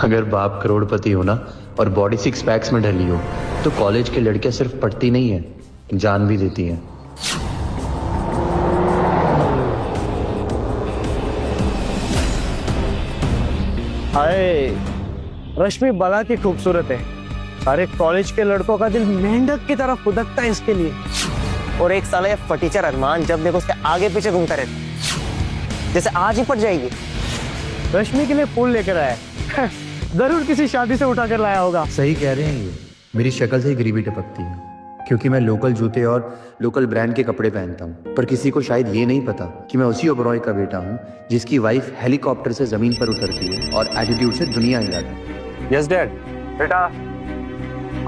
अगर बाप करोड़पति हो ना और बॉडी 6 पैक्स में ढली हो तो कॉलेज की लड़कियां सिर्फ पढ़ती नहीं है, जान भी देती हैं। हाय, रश्मि बला की खूबसूरत है। सारे कॉलेज के लड़कों का दिल मेंढक की तरफ फुदकता है इसके लिए। और एक साला ये फटीचर अरमान जब देखो उसके आगे पीछे घूमता रहता, जैसे आज ही पट जाएगी। रश्मि के लिए फूल लेकर आया है। जरूर किसी शादी से उठा कर लाया होगा। सही कह रहे हैं, ये मेरी शक्ल से ही गरीबी टपकती है क्योंकि मैं लोकल जूते और लोकल ब्रांड के कपड़े पहनता हूँ। पर किसी को शायद ये नहीं पता कि मैं उसी ओबरॉय का बेटा हूँ जिसकी वाइफ हेलीकॉप्टर से जमीन पर उतरती है और एटीट्यूड से दुनिया हिलाती है। Yes dad. बेटा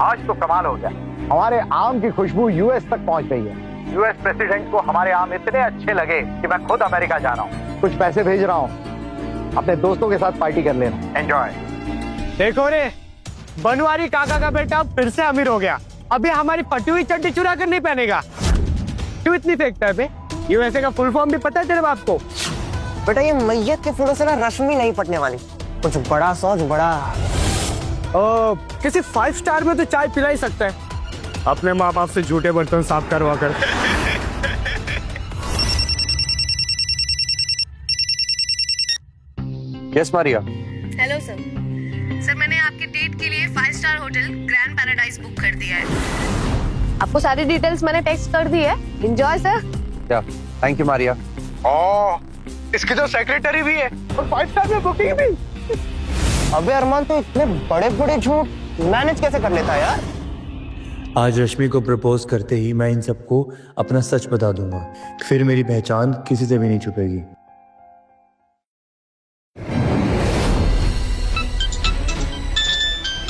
आज तो कमाल हो गया, हमारे आम की खुशबू यूएस तक पहुंच गई है। यूएस प्रेसिडेंट को हमारे आम इतने अच्छे लगे कि मैं खुद अमेरिका जा रहा हूँ। कुछ पैसे भेज रहा हूँ, अपने दोस्तों के साथ पार्टी कर लेना। एंजॉय। देखो रे, बनवारी काका का बेटा फिर से अमीर हो गया। अभी हमारी फटी हुई चड्डी चुरा कर नहीं पहनेगा। क्यों इतनी फेंकता है बे? यूएसए का फुल फॉर्म भी पता है तेरे बाप को? बेटा ये मैयत के फूलों से ना रश्मि नहीं पटने वाली। कुछ बड़ा सोच बड़ा। किसी 5 स्टार में तो चाय पिला ही सकता है, अपने माँ बाप से झूठे बर्तन साफ करवा कर। Yes Maria. Hello sir. Sir मैंने आपके डेट के लिए 5 star hotel grand paradise book कर दिया है। आपको सारी डिटेल्स मैंने टेक्स्ट कर दी है। Enjoy sir. या थैंक यू मारिया। इसकी तो सेक्रेटरी भी है और 5 स्टार में बुकिंग भी। अबे अरमान तो इतने बड़े बड़े झूठ मैनेज कैसे कर लेता है यार? आज रश्मि को प्रपोज करते ही मैं इन सबको अपना सच बता दूंगा, फिर मेरी पहचान किसी से भी नहीं छुपेगी।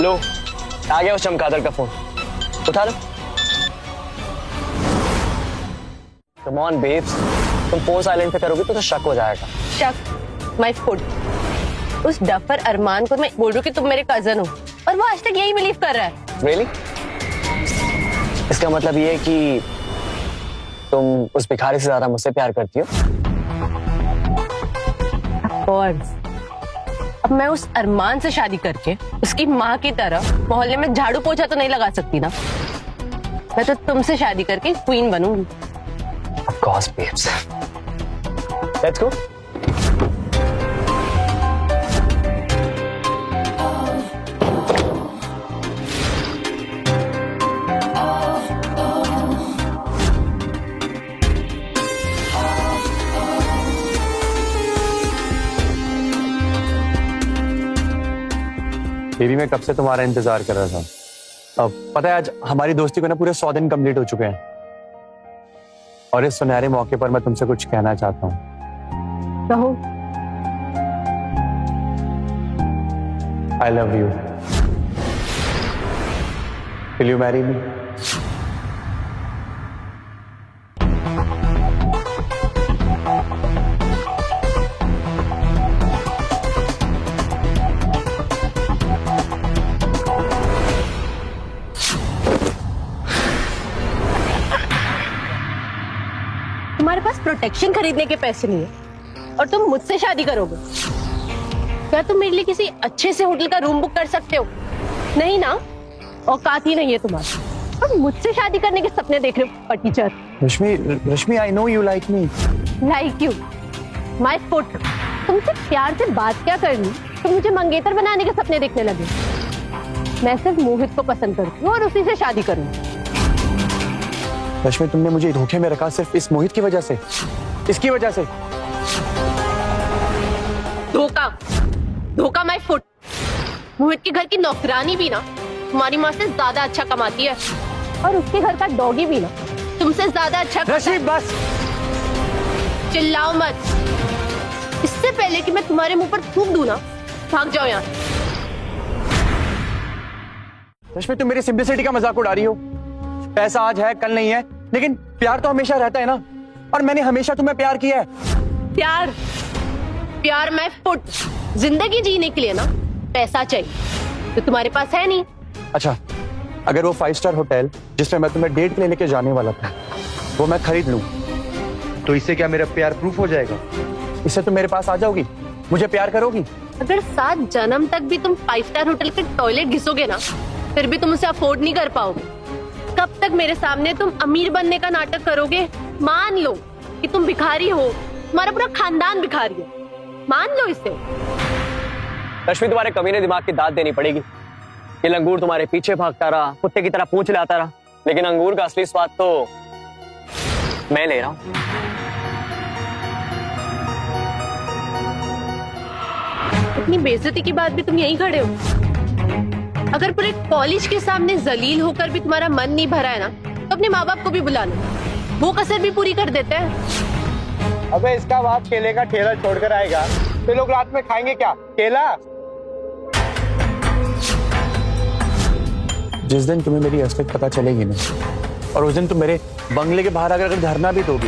लो, आ गया उस चमगादड़ का फोन, उठा लो। कम ऑन बेब्स, तुम फोन साइलेंट पे करोगे तो शक हो जाएगा। शक माय फुट। उस डफर अरमान को मैं बोल रही हूँ कि तुम मेरे कजन हो और वो आज तक यही बिलीव कर रहा है। Really? इसका मतलब ये है कि तुम उस भिखारी से ज्यादा मुझसे प्यार करती हो? और अब मैं उस अरमान से शादी करके उसकी माँ की तरह मोहल्ले में झाड़ू पोछा तो नहीं लगा सकती ना। मैं तो तुमसे शादी करके क्वीन बनूंगी। Of course, babes. Let's go. Baby मैं कब से तुम्हारा इंतजार कर रहा था। अब पता है आज हमारी दोस्ती को ना पूरे 100 दिन कंप्लीट हो चुके हैं और इस सुनहरे मौके पर मैं तुमसे कुछ कहना चाहता हूँ। कहो। I love you. Will you marry me? तुम्हारे पास प्रोटेक्शन खरीदने के पैसे नहीं है और तुम मुझसे शादी करोगे? क्या तुम मेरे लिए किसी अच्छे से होटल का रूम बुक कर सकते हो? नहीं ना, औकात ही नहीं है तुम्हारी। और मुझसे शादी करने के सपने देख रहे हो teacher. Rashmi I know you like me. Like you my foot. तुमसे प्यार से बात क्या करनी, तुम मुझे मंगेतर बनाने के सपने देखने लगे। मैं सिर्फ मोहित को पसंद करती हूँ और उसी से शादी करूंगी। रश्मि तुमने मुझे धोखे में रखा सिर्फ इस मोहित की वजह से, इसकी वजह से। धोखा धोखा माय फुट। मोहित के घर की नौकरानी भी ना तुम्हारी माँ से ज्यादा अच्छा कमाती है और उसके घर का डॉगी भी ना तुमसे ज्यादा अच्छा। रश्मि बस, चिल्लाओ मत। इससे पहले कि मैं तुम्हारे मुंह पर थूक दूं ना, भाग जाओ यहाँ। रश्मि तुम मेरी सिंपलिसिटी का मजाक उड़ा रही हो। पैसा आज है कल नहीं है, लेकिन प्यार तो हमेशा रहता है ना, और मैंने हमेशा तुम्हें प्यार किया है। प्यार प्यार मैं फुट। जिंदगी जीने के लिए ना पैसा चाहिए, तो तुम्हारे पास है नहीं। अच्छा, अगर वो 5 स्टार होटल जिसमें मैं तुम्हें डेट के लिए लेके जाने वाला था वो मैं खरीद लूं तो इससे क्या मेरा प्यार प्रूफ हो जाएगा? इससे तुम मेरे पास आ जाओगी, मुझे प्यार करोगी अगर 7 जन्म तक भी तुम 5 स्टार होटल के टॉयलेट घिसोगे ना, फिर भी तुम उसे अफोर्ड नहीं कर पाओगे। कब तक मेरे सामने तुम अमीर बनने का नाटक करोगे? मान लो कि तुम भिखारी हो, तुम्हारा पूरा खानदान भिखारी है, मान लो इसे। रश्मि, तुम्हारे कमीने दिमाग की दाद देनी पड़ेगी। ये लंगूर तुम्हारे पीछे भागता रहा, कुत्ते की तरह पूंछ लाता रहा, लेकिन अंगूर का असली स्वाद तो मैं ले रहा हूं। इतनी बेइज्जती की बात भी तुम यहीं खड़े हो। अगर पूरे कॉलेज के सामने जलील होकर भी तुम्हारा मन नहीं भरा है ना, तो अपने माँ बाप को भी बुला लो, वो कसर भी पूरी कर देते हैं। अबे इसका बाप केले का ठेला छोड़कर आएगा तो लोग रात में खाएंगे क्या? केला? जिस दिन तुम्हें मेरी असलियत पता चलेगी ना, और उस दिन तुम मेरे बंगले के बाहर अगर धरना भी दोगी,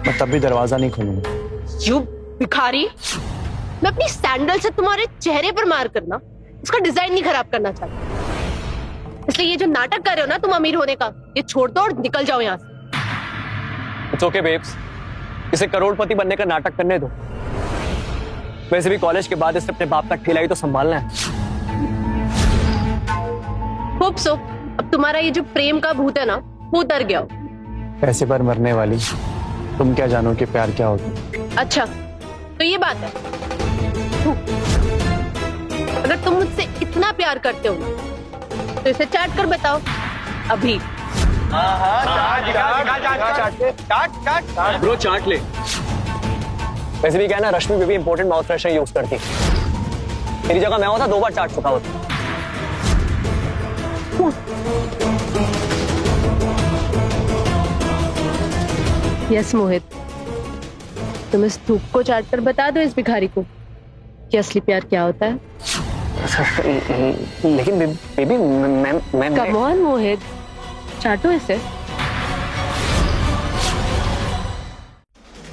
मैं तब भी दरवाजा नहीं खोलूंगा। यू भिखारी, मैं अपनी सैंडल से तुम्हारे चेहरे पर मार करना, इसका डिजाइन नहीं खराब करना चाहती। इसलिए ये जो नाटक कर रहे हो ना तुम अमीर होने का, ये छोड़ दो और निकल जाओ यहाँ से। इट्स ओके बेब्स, इसे करोड़पति बनने का नाटक करने दो। वैसे भी कॉलेज के बाद इसे अपने बाप का ठेला ही तो संभालना है। होप सो अब तुम्हारा ये जो प्रेम का भूत है ना, वो उतर गया हो। पैसे पर मरने वाली तुम क्या जानो कि प्यार क्या होता है। अच्छा, तो ये बात है। अगर तुम मुझसे इतना प्यार करते हो ना, तो इसे चाट कर बताओ अभी। ब्रो चाट ले। वैसे भी क्या है ना, Rashmi baby imported mouth freshener use करती है। मेरी जगह मैं होता 2 बार चाट चुका होता। यस मोहित, तुम इस थूक को चाट कर बता दो इस भिखारी को कि असली प्यार क्या होता है। लेकिन बेबी मैं कम ऑन मोहित, चाटो इसे।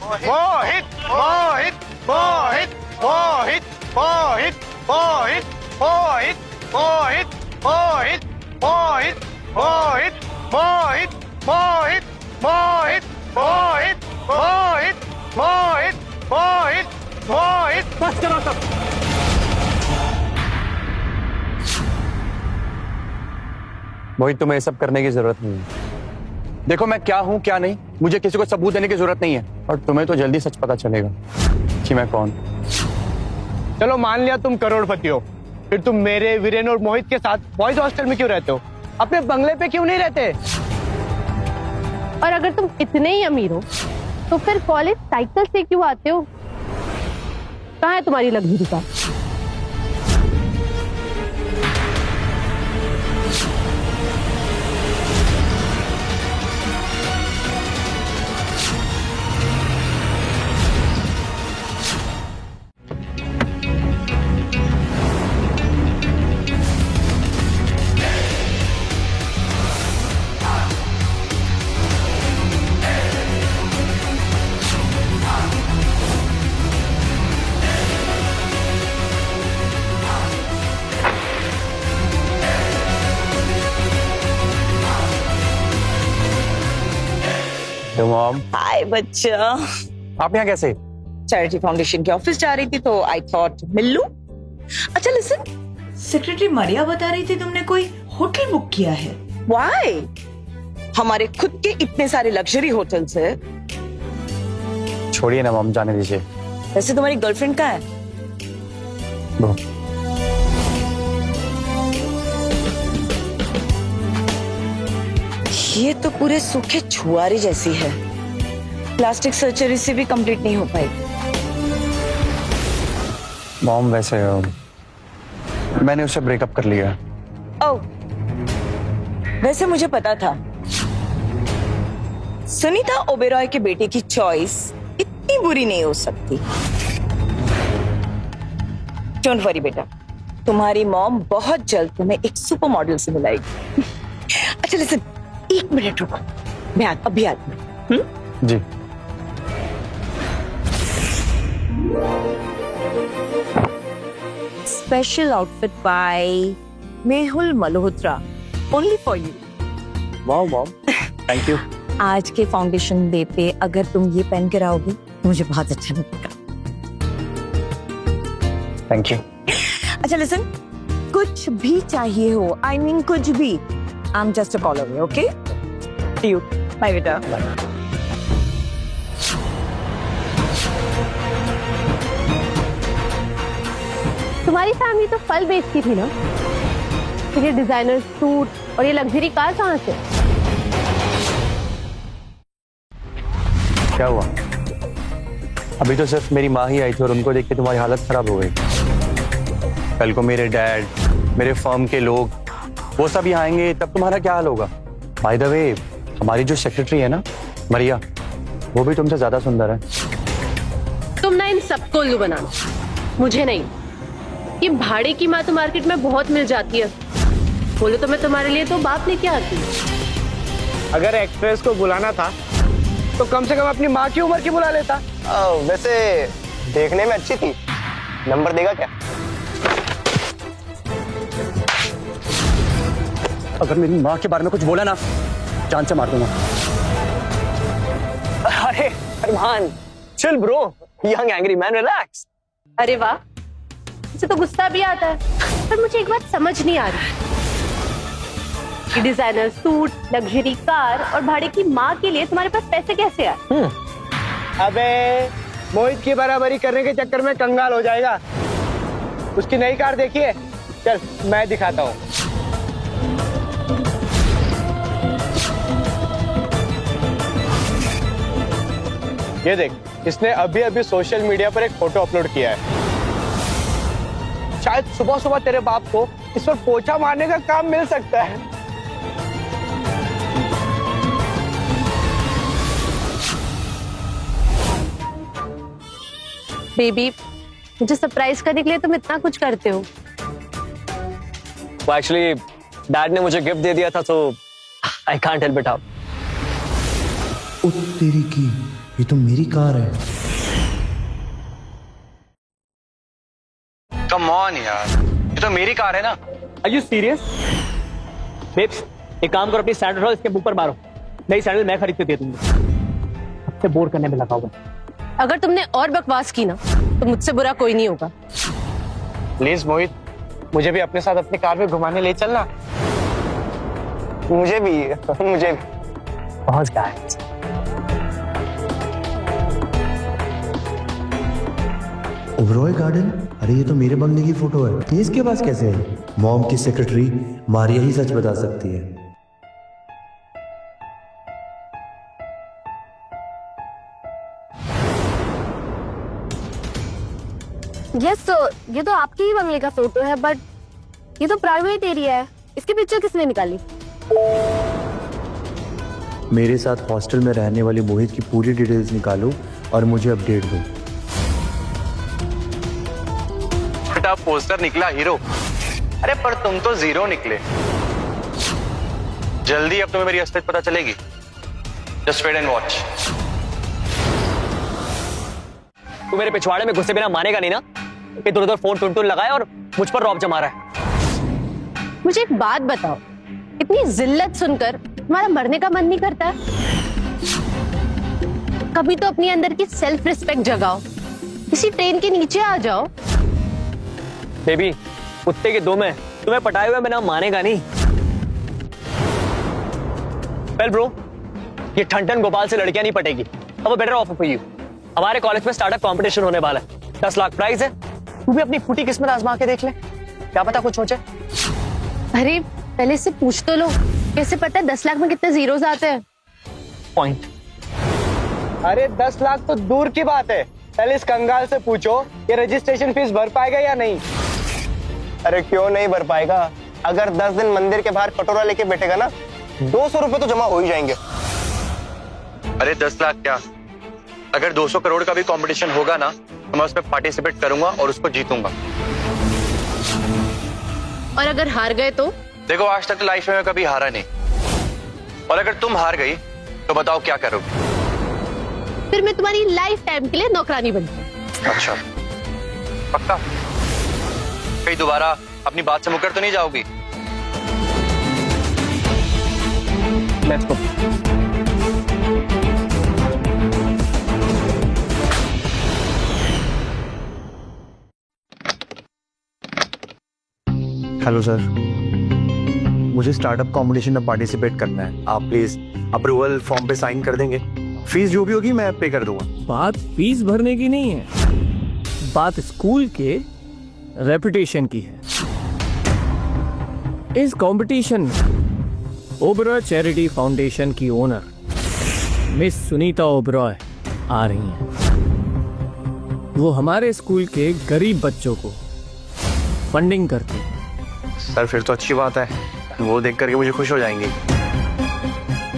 मोहित मोहित मोहित मोहित मोहित मोहित मोहित मोहित मोहित मोहित मोहित मोहित मोहित मोहित मोहित मोहित मोहित मोहित मोहित। बस करो सब। मोहित, तुम्हें ये सब करने की जरूरत नहीं है। देखो मैं क्या हूँ क्या नहीं, मुझे किसी को सबूत देने की जरूरत नहीं है, और तुम्हें तो जल्दी सच पता चलेगा कि मैं कौन। चलो मान लिया तुम करोड़पति हो, फिर तुम मेरे, वीरेन और मोहित के साथ बॉयज हॉस्टल में क्यों रहते हो? अपने बंगले पे क्यों नहीं रहते? और अगर तुम इतने ही अमीर हो, तो फिर कॉलेज साइकिल से क्यों आते हो? कहाँ है तुम्हारी लग्जरी कार? मॉम, हाय बच्चा। आप यहाँ कैसे? चैरिटी फाउंडेशन के ऑफिस जा रही थी तो आई थॉट मिल लूं। अच्छा लिसन, सेक्रेटरी मारिया बता रही थी तुमने कोई होटल बुक किया है। व्हाई? हमारे खुद के इतने सारे लग्जरी होटल्स है। छोड़िए ना मॉम, जाने दीजिए। वैसे तुम्हारी गर्लफ्रेंड कहाँ है? वो ये तो पूरे सूखे छुआरे जैसी है। प्लास्टिक सर्जरी से भी कंप्लीट नहीं हो पाई। मॉम वैसे मैंने उससे ब्रेकअप कर लिया। ओह, वैसे मुझे पता था सुनीता ओबेरॉय के बेटे की चॉइस इतनी बुरी नहीं हो सकती। डोंट वरी बेटा, तुम्हारी मॉम बहुत जल्द तुम्हें एक सुपर मॉडल से मिलाएगी। अच्छा लिसन, 1 मिनट रुको, मैं अभी आती हूँ। जी। Special outfit by Mehul Malhotra, only for you. Wow mom, thank you. आज के फाउंडेशन डे पे अगर तुम ये पहन के आओगे मुझे बहुत अच्छा लगेगा। Thank you. अच्छा लिसन, कुछ भी चाहिए हो, आई मीन कुछ भी, I am just a call away, okay? See you, bye बेटा। तुम्हारी फैमिली तो फल बेचती थी ना, फिर ये डिजाइनर सूट और ये लग्जरी कार कहाँ से? क्या हुआ? अभी तो सिर्फ मेरी माँ ही आई थी और उनको देख के तुम्हारी हालत खराब हो गई। कल को मेरे डैड, मेरे फर्म के लोग, वो सब यहाँ आएंगे, तब तुम्हारा क्या हाल होगा? बाय द वे, हमारी जो सेक्रेटरी है ना मरिया, वो भी तुमसे ज्यादा सुंदर है। तुम ना इन सबको उल्लू बनाना, मुझे नहीं। ये भाड़े की माँ तो मार्केट में बहुत मिल जाती है, बोलो तो मैं तुम्हारे लिए तो बाप लेके आती हूँ। अगर एक्ट्रेस को बुलाना था तो कम से कम अपनी माँ की उम्र की बुला लेता। वैसे देखने में अच्छी थी, नंबर देगा क्या? अगर मेरी माँ के बारे में कुछ बोला ना, जान से मार दूंगा। अरे Armaan, chill bro, young angry man, relax. अरे वाह, मुझे तो गुस्सा भी आता है, पर मुझे एक बात समझ नहीं आ रही। ये डिजाइनर सूट, लग्जरी कार और भाड़े की माँ के लिए तुम्हारे पास पैसे कैसे आए? अबे मोहित की बराबरी करने के चक्कर में कंगाल हो जाएगा। उसकी नई कार देखिए, चल मैं दिखाता हूँ। ये देख, इसने अभी अभी सोशल मीडिया पर एक फोटो अपलोड किया है। शायद सुबह सुबह तेरे बाप को इस पर पोछा मारने का काम मिल सकता है। बेबी, मुझे सरप्राइज करने के लिए तुम इतना कुछ करते हो। वो एक्चुअली डैड ने मुझे गिफ्ट दे दिया था, तो I can't help it out. ओ तेरी की, ये तो मेरी कार है। कम ऑन यार, ये तो मेरी कार है ना। Are you serious? बेब्स, एक काम करो, अपनी सैंडल उठाओ, इसके ऊपर मारो। नई सैंडल मैं खरीद के दे दूंगा। अब से बोर करने में लगा हुआ। अगर तुमने और बकवास की ना, तो मुझसे बुरा कोई नहीं होगा। प्लीज मोहित, मुझे भी अपने साथ अपनी कार में घुमाने ले चलना। मुझे भी बहुत गाइस। ओबरॉय गार्डन? अरे ये तो मेरे बंगले की फोटो है, ये इसके पास कैसे है? मॉम की सेक्रेटरी मारिया ही सच बता सकती है। यस, तो ये तो आपके ही बंगले का फोटो है, बट ये तो प्राइवेट एरिया है। इसकी पिक्चर किसने निकाली? मेरे साथ हॉस्टल में रहने वाली मोहित की पूरी डिटेल्स निकालो और मुझे अपडेट दो। बेटा पोस्टर निकला हीरो, अरे पर तुम तो जीरो निकले। जल्दी अब तुम्हें मेरी असलियत पता चलेगी। Just wait and watch. तू मेरे पिछवाड़े में घुसे बिना मानेगा नहीं ना? इधर उधर फोन टुन लगाए और मुझ पर रौब जमा रहा है। मुझे एक बात बताओ, इतनी जिल्लत सुनकर तुम्हारा मरने का मन नहीं करता? कभी तो अपने अंदर की सेल्फ रिस्पेक्ट जगाओ, किसी ट्रेन के नीचे आ जाओ। बेबी, कुत्ते के दो में तुम्हें पटाए हुए बिना मानेगा नहीं। वेल ब्रो, ये ठंडन गोपाल से लड़कियां नहीं पटेगी। अब वो बेटर ऑफर फॉर यू। हमारे कॉलेज में स्टार्टअप कंपटीशन होने वाला है, 10 लाख प्राइज है। तू भी अपनी फूटी किस्मत आजमा के देख ले, क्या पता कुछ हो जाए। अरे पहले इससे पूछ तो लो, कैसे पता है 10 लाख में कितने जीरोस आते हैं? पॉइंट। अरे 10 लाख तो दूर की बात है, पहले इस कंगाल से पूछो ये रजिस्ट्रेशन फीस भर पाएगा या नहीं। अरे क्यों नहीं भर पाएगा? अगर 10 दिन मंदिर के बाहर कटोरा लेके बैठेगा ना, 200 रुपए तो जमा हो ही जाएंगे। अरे 10 लाख क्या, अगर 200 करोड़ का भी कंपटीशन होगा ना, तो मैं उसमें पार्टिसिपेट करूंगा और उसको जीतूंगा। और अगर हार गए तो? देखो, आज तक लाइफ में मैं कभी हारा नहीं, और अगर तुम हार गई तो बताओ क्या करोगे? फिर मैं तुम्हारी लाइफ टाइम के लिए नौकरानी बनती। अच्छा, पक्का? कहीं दोबारा अपनी बात से मुकर तो नहीं जाओगी? Let's go. हेलो सर, मुझे स्टार्टअप कंपटीशन में पार्टिसिपेट करना है। आप प्लीज अप्रूवल फॉर्म पे साइन कर देंगे। फीस जो भी होगी मैं पे कर दूंगा। बात फीस भरने की नहीं है, बात स्कूल के रेपुटेशन की है। इस कंपटीशन में ओबरॉय चैरिटी फाउंडेशन की ओनर मिस सुनीता ओबरॉय आ रही हैं। वो हमारे स्कूल के गरीब बच्चों को फंडिंग करती है। सर फिर तो अच्छी बात है, वो देख करके मुझे खुश हो जाएंगे।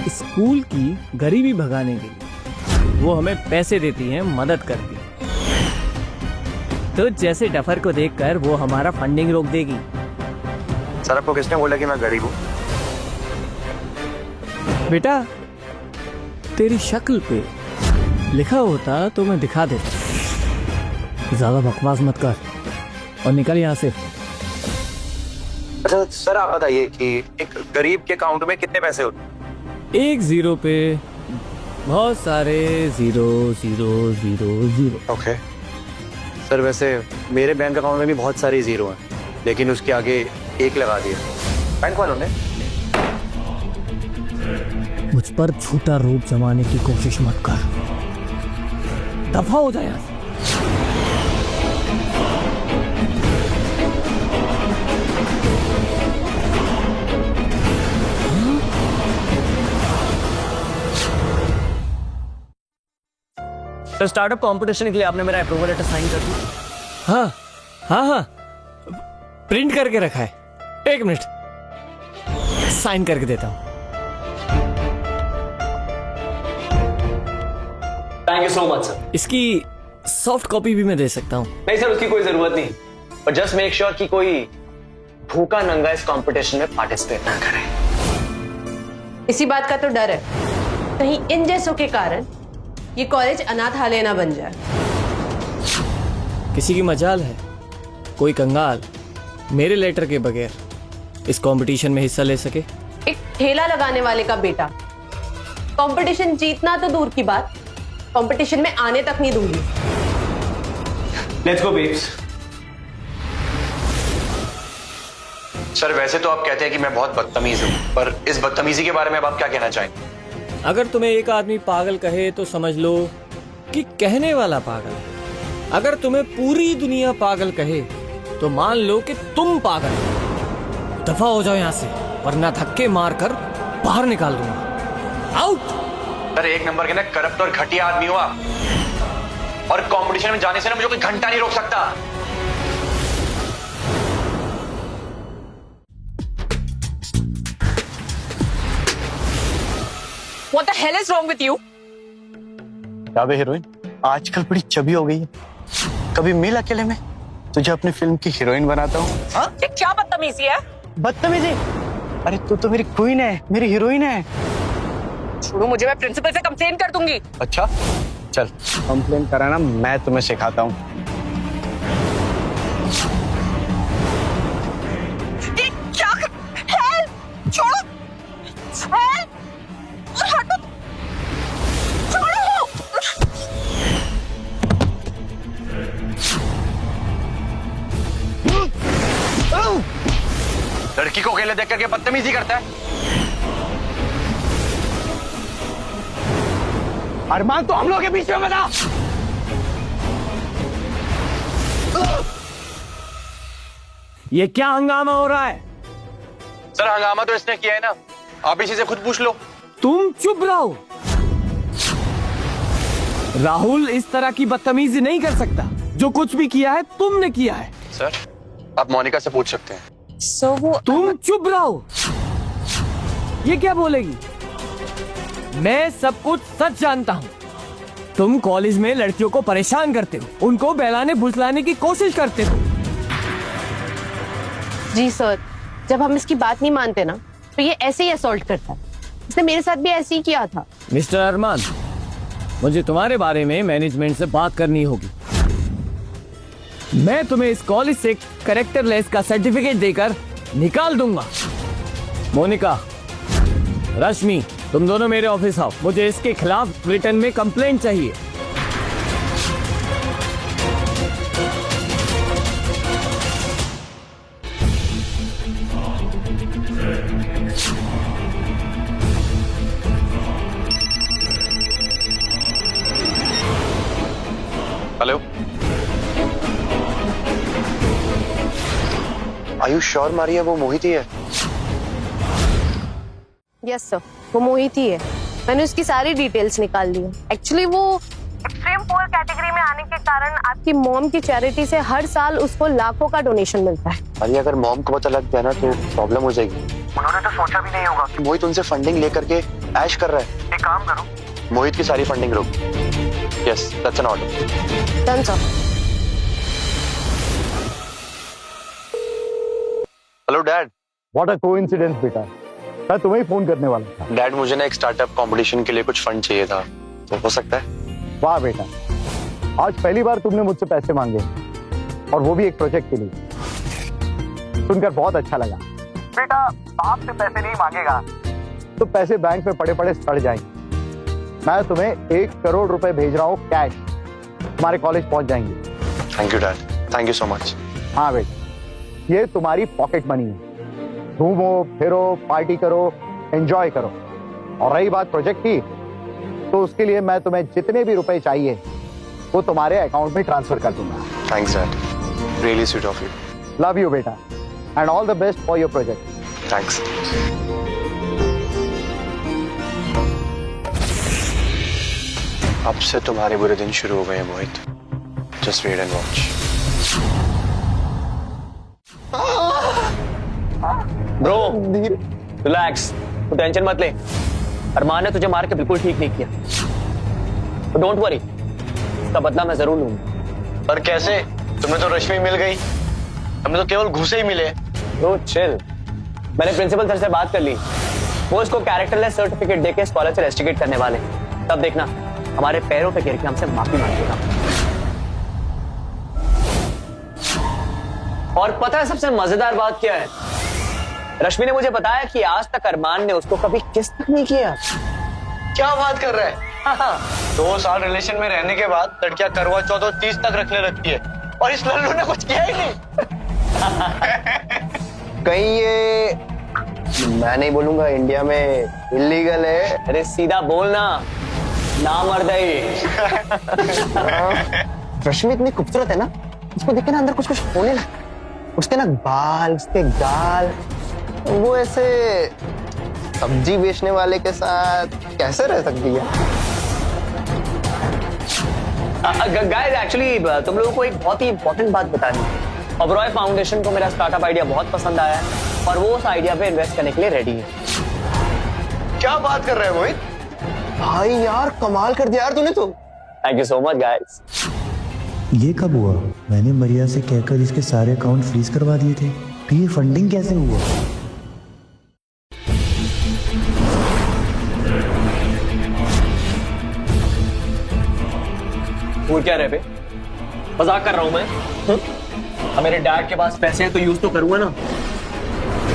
स्कूल की गरीबी भगाने के लिए वो हमें पैसे देती हैं, मदद करती हैं। तो जैसे डफर को देखकर वो हमारा फंडिंग रोक देगी। सर आपको किसने बोला कि मैं गरीब हूँ? बेटा, तेरी शक्ल पे लिखा होता तो मैं दिखा देता। ज्यादा बकवास मत कर और निकल यहाँ से। अच्छा सर आप बताइए कि एक गरीब के अकाउंट में कितने पैसे होते हैं? एक जीरो पे बहुत सारे zero zero zero zero. Okay sir, वैसे मेरे बैंक अकाउंट में भी बहुत सारे जीरो हैं, लेकिन उसके आगे एक लगा दिया बैंक वालों ने। मुझ पर झूठा रूप जमाने की कोशिश मत कर, दफा हो जाए यहाँ से। तो स्टार्टअप कंपटीशन के लिए आपने मेरा अप्रूवल लेटर साइन कर दिया? हाँ हाँ हाँ, प्रिंट करके रखा है। एक मिनट, साइन करके देता हूँ। Thank you so much sir. इसकी सॉफ्ट कॉपी भी मैं दे सकता हूँ। नहीं सर, उसकी कोई जरूरत नहीं, पर जस्ट मेक श्योर कि कोई भूखा नंगा इस कंपटीशन में पार्टिसिपेट ना करे। इसी बात का तो डर है, कहीं इन जैसों के कारण ये कॉलेज अनाथालय ना बन जाए। किसी की मजाल है कोई कंगाल मेरे लेटर के बगैर इस कंपटीशन में हिस्सा ले सके। एक ठेला लगाने वाले का बेटा कंपटीशन जीतना तो दूर की बात, कंपटीशन में आने तक नहीं दूंगी। Let's go babes. सर वैसे तो आप कहते हैं कि मैं बहुत बदतमीज हूँ, पर इस बदतमीजी के बारे में अब आप क्या कहना चाहेंगे? अगर तुम्हें एक आदमी पागल कहे तो समझ लो कि कहने वाला पागल है। अगर तुम्हें पूरी दुनिया पागल कहे तो मान लो कि तुम पागल हो। दफा हो जाओ यहाँ से, वरना धक्के मारकर बाहर निकाल दूंगा। आउट। सर एक नंबर के ना करप्ट और घटिया आदमी हो आप, और कंपटीशन में जाने से ना मुझे कोई घंटा नहीं रोक सकता। What the hell is wrong with you? क्या बे हीरोइन, आजकल बड़ी चबी हो गई है। कभी मिल अकेले में, तुझे अपनी फिल्म की हीरोइन बनाता हूँ। ये क्या बदतमीजी है? बदतमीजी? अरे तू तो मेरी क्वीन है, मेरी हीरोइन है। छोड़ो मुझे, मैं प्रिंसिपल से कंप्लेन कर दूंगी। अच्छा चल, कंप्लेन कराना मैं तुम्हें सिखाता हूँ। क्या? हेल्प! छोड़ो! हेल्प! हटो! छोड़ो! लड़की को अकेले देख करके बदतमीजी करता है। अरमान तो हम लोग के बीच में बना। ये क्या हंगामा हो रहा है? सर हंगामा तो इसने किया है ना, आप इसी से खुद पूछ लो। तुम चुप रहो। राहुल इस तरह की बदतमीजी नहीं कर सकता। जो कुछ भी किया है तुमने किया है। सर आप मोनिका से पूछ सकते हैं। तुम चुप रहो। ये क्या बोलेगी? मैं सब कुछ सच जानता हूँ। तुम कॉलेज में लड़कियों को परेशान करते हो, उनको बहलाने फुसलाने की कोशिश करते हो। जी सर, जब हम इसकी बात नहीं मानते ना तो ये ऐसे ही असॉल्ट करता है। इसने मेरे साथ भी ऐसे ही किया था। मिस्टर अरमान, मुझे तुम्हारे बारे में मैनेजमेंट से बात करनी होगी। मैं तुम्हें इस कॉलेज से कैरेक्टरलेस का सर्टिफिकेट देकर निकाल दूंगा। मोनिका, रश्मि, तुम दोनों मेरे ऑफिस आओ। मुझे इसके खिलाफ रिटर्न में कंप्लेंट चाहिए। हेलो, आयुष श्योर मारिया वो मोहित ही है? यस सर, वो मोहित ही है। मैंने उसकी सारी डिटेल्स निकाल ली है। एक्चुअली वो एक्सट्रीम पुअर कैटेगरी में आने के कारण आपकी मॉम की चैरिटी से हर साल उसको लाखों का डोनेशन मिलता है। अरे अगर मॉम को पता लग गया ना तो प्रॉब्लम हो जाएगी। उन्होंने तो सोचा भी नहीं होगा कि मोहित उनसे फंडिंग लेकर के ऐश कर रहा है। एक काम करो, मोहित की सारी फंडिंग रोक। Yes, that's an order. Done sir. Hello dad. What a coincidence बेटा, मैं तुम्हें ही फोन करने वाला था। डैड मुझे ना एक स्टार्टअप कंपटीशन के लिए कुछ फंड चाहिए था, तो हो सकता है? वाह बेटा, आज पहली बार तुमने मुझसे पैसे मांगे और वो भी एक प्रोजेक्ट के लिए। सुनकर बहुत अच्छा लगा। बेटा बाप से पैसे नहीं मांगेगा तो पैसे बैंक में पड़े पड़े सड़ जाएंगे। मैं तुम्हें 1 करोड़ रुपए भेज रहा हूँ कैश, तुम्हारे कॉलेज पहुंच जाएंगे। Thank you dad, thank you so much. हाँ बेटा, ये तुम्हारी पॉकेट मनी है। घूमो फिरो, पार्टी करो, एंजॉय करो। और रही बात प्रोजेक्ट की, तो उसके लिए मैं तुम्हें जितने भी रुपए चाहिए वो तुम्हारे अकाउंट में ट्रांसफर कर दूंगा। Thanks dad, really sweet of you. Love you बेटा and all the best for your project. Thanks. अब से तुम्हारे बुरे दिन शुरू हो गए हैं Mohit. Just wait and watch. Bro relax, तू टेंशन मत ले। अरमान ने तुझे मार के बिल्कुल ठीक नहीं किया। डोंट वरी, इसका बदला मैं जरूर लूंगा। पर कैसे? तुम्हें तो रश्मि मिल गई, हमें तो केवल घूसे ही मिले। ब्रो चिल, मैंने प्रिंसिपल सर से बात कर ली। वो इसको कैरेक्टरलेस सर्टिफिकेट देके स्कॉलर से रेस्टिकेट करने वाले। तब देखना हमारे पैरों पे गिर के हमसे माफी मांगेगा। और पता है सबसे मजेदार बात क्या है? रश्मि ने मुझे बताया कि आज तक अरमान ने उसको कभी किस तक नहीं किया। क्या बात कर रहा है? हाँ। 2 साल रिलेशन में रहने के बाद लड़कियां करवा चौथ और 30 तक रखने लगती है, और इस लल्लू ने कुछ किया ही नहीं। कहीं ये, मैं नहीं बोलूंगा, इंडिया में इलीगल है? अरे सीधा बोलना, ना मर्द है ये। रश्मि इतनी खूबसूरत है ना, उसको देख के ना अंदर कुछ कुछ होने लगा। उसके ना बाल, उसके गाल, वो ऐसे सब्जी बेचने वाले के साथ कैसे रह सकती है? गाइस एक्चुअली तुम लोगों को एक बहुत ही इंपॉर्टेंट बात बतानी है। ओबरॉय फाउंडेशन को मेरा स्टार्टअप आइडिया बहुत पसंद आया है और वो उस आइडिया पे इन्वेस्ट करने के लिए रेडी है। क्या बात कर रहे हैं मोहित? भाई यार कमाल कर दिया यार तूने तो। Thank you so much guys. ये कब हुआ? मैंने मरिया से कहकर इसके सारे अकाउंट फ्रीज करवा दिए थे, तो ये फंडिंग कैसे हुआ? वो क्या रहे बे? मजाक कर रहा हूं मैं। अब मेरे डैड के पास पैसे हैं तो यूज तो करूंगा ना।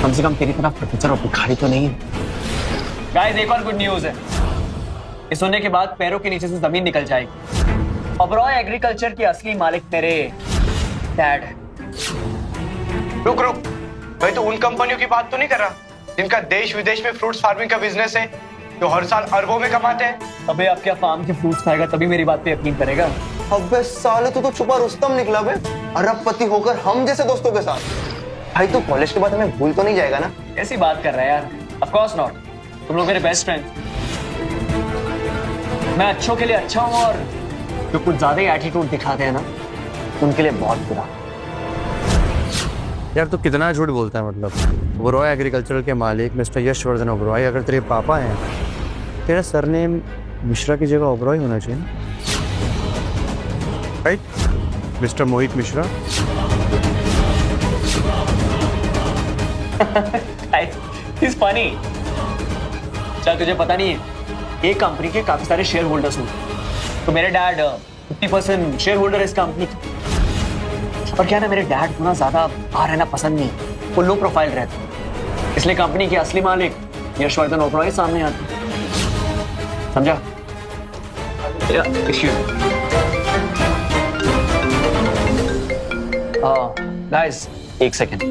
कम से कम तेरी तरह प्रोफेसर और भिखारी तो नहीं है। गाइस एक और गुड न्यूज है। इस सुनने के बाद पैरों के नीचे से जमीन निकल जाएगी। ओबरॉय एग्रीकल्चर की असली मालिक मेरे डैड है। रुक रुक, भाई तो उन कंपनियों की बात तो नहीं कर रहा जिनका देश विदेश में फ्रूट्स फार्मिंग का बिजनेस है, जो हर साल अरबों में कमाते हैं? अबे अब क्या फार्म के फ्रूट्स खाएगा तभी मेरी बात पे यकीन करेगा। अबे साले तू तो छुपा रुस्तम निकला बे, अरबपति होकर हम जैसे दोस्तों के साथ। भाई तू कॉलेज के बाद हमें भूल तो नहीं जाएगा ना? ऐसी बात कर रहा है यार। ऑफ कोर्स नॉट, तुम लोग मेरे बेस्ट फ्रेंड। मैं अच्छों के लिए अच्छा हूं और जो कुछ ज्यादा ही एटीट्यूड दिखाते हैं ना, उनके लिए बहुत बुरा। यार तो कितना झूठ बोलता है। मतलब ओबरॉय एग्रीकल्चर के मालिक मिस्टर यशवर्धन ओबरॉय अगर तेरे पापा हैं, तेरा सरनेम मिश्रा की जगह ओबरॉय होना चाहिए ना, राइट? मिस्टर मोहित मिश्रा। He's funny। चल तुझे पता नहीं है, एक कंपनी के काफी सारे शेयर होल्डर्स होते, तो मेरे डैड 50% शेयर होल्डर इस कंपनी की। और क्या ना, मेरे डैड को ना ज्यादा बाहर रहना पसंद नहीं, वो लो प्रोफाइल रहते, इसलिए कंपनी के असली मालिक यशवर्धन ओबरॉय सामने आते। समझा? गाइस एक सेकेंड।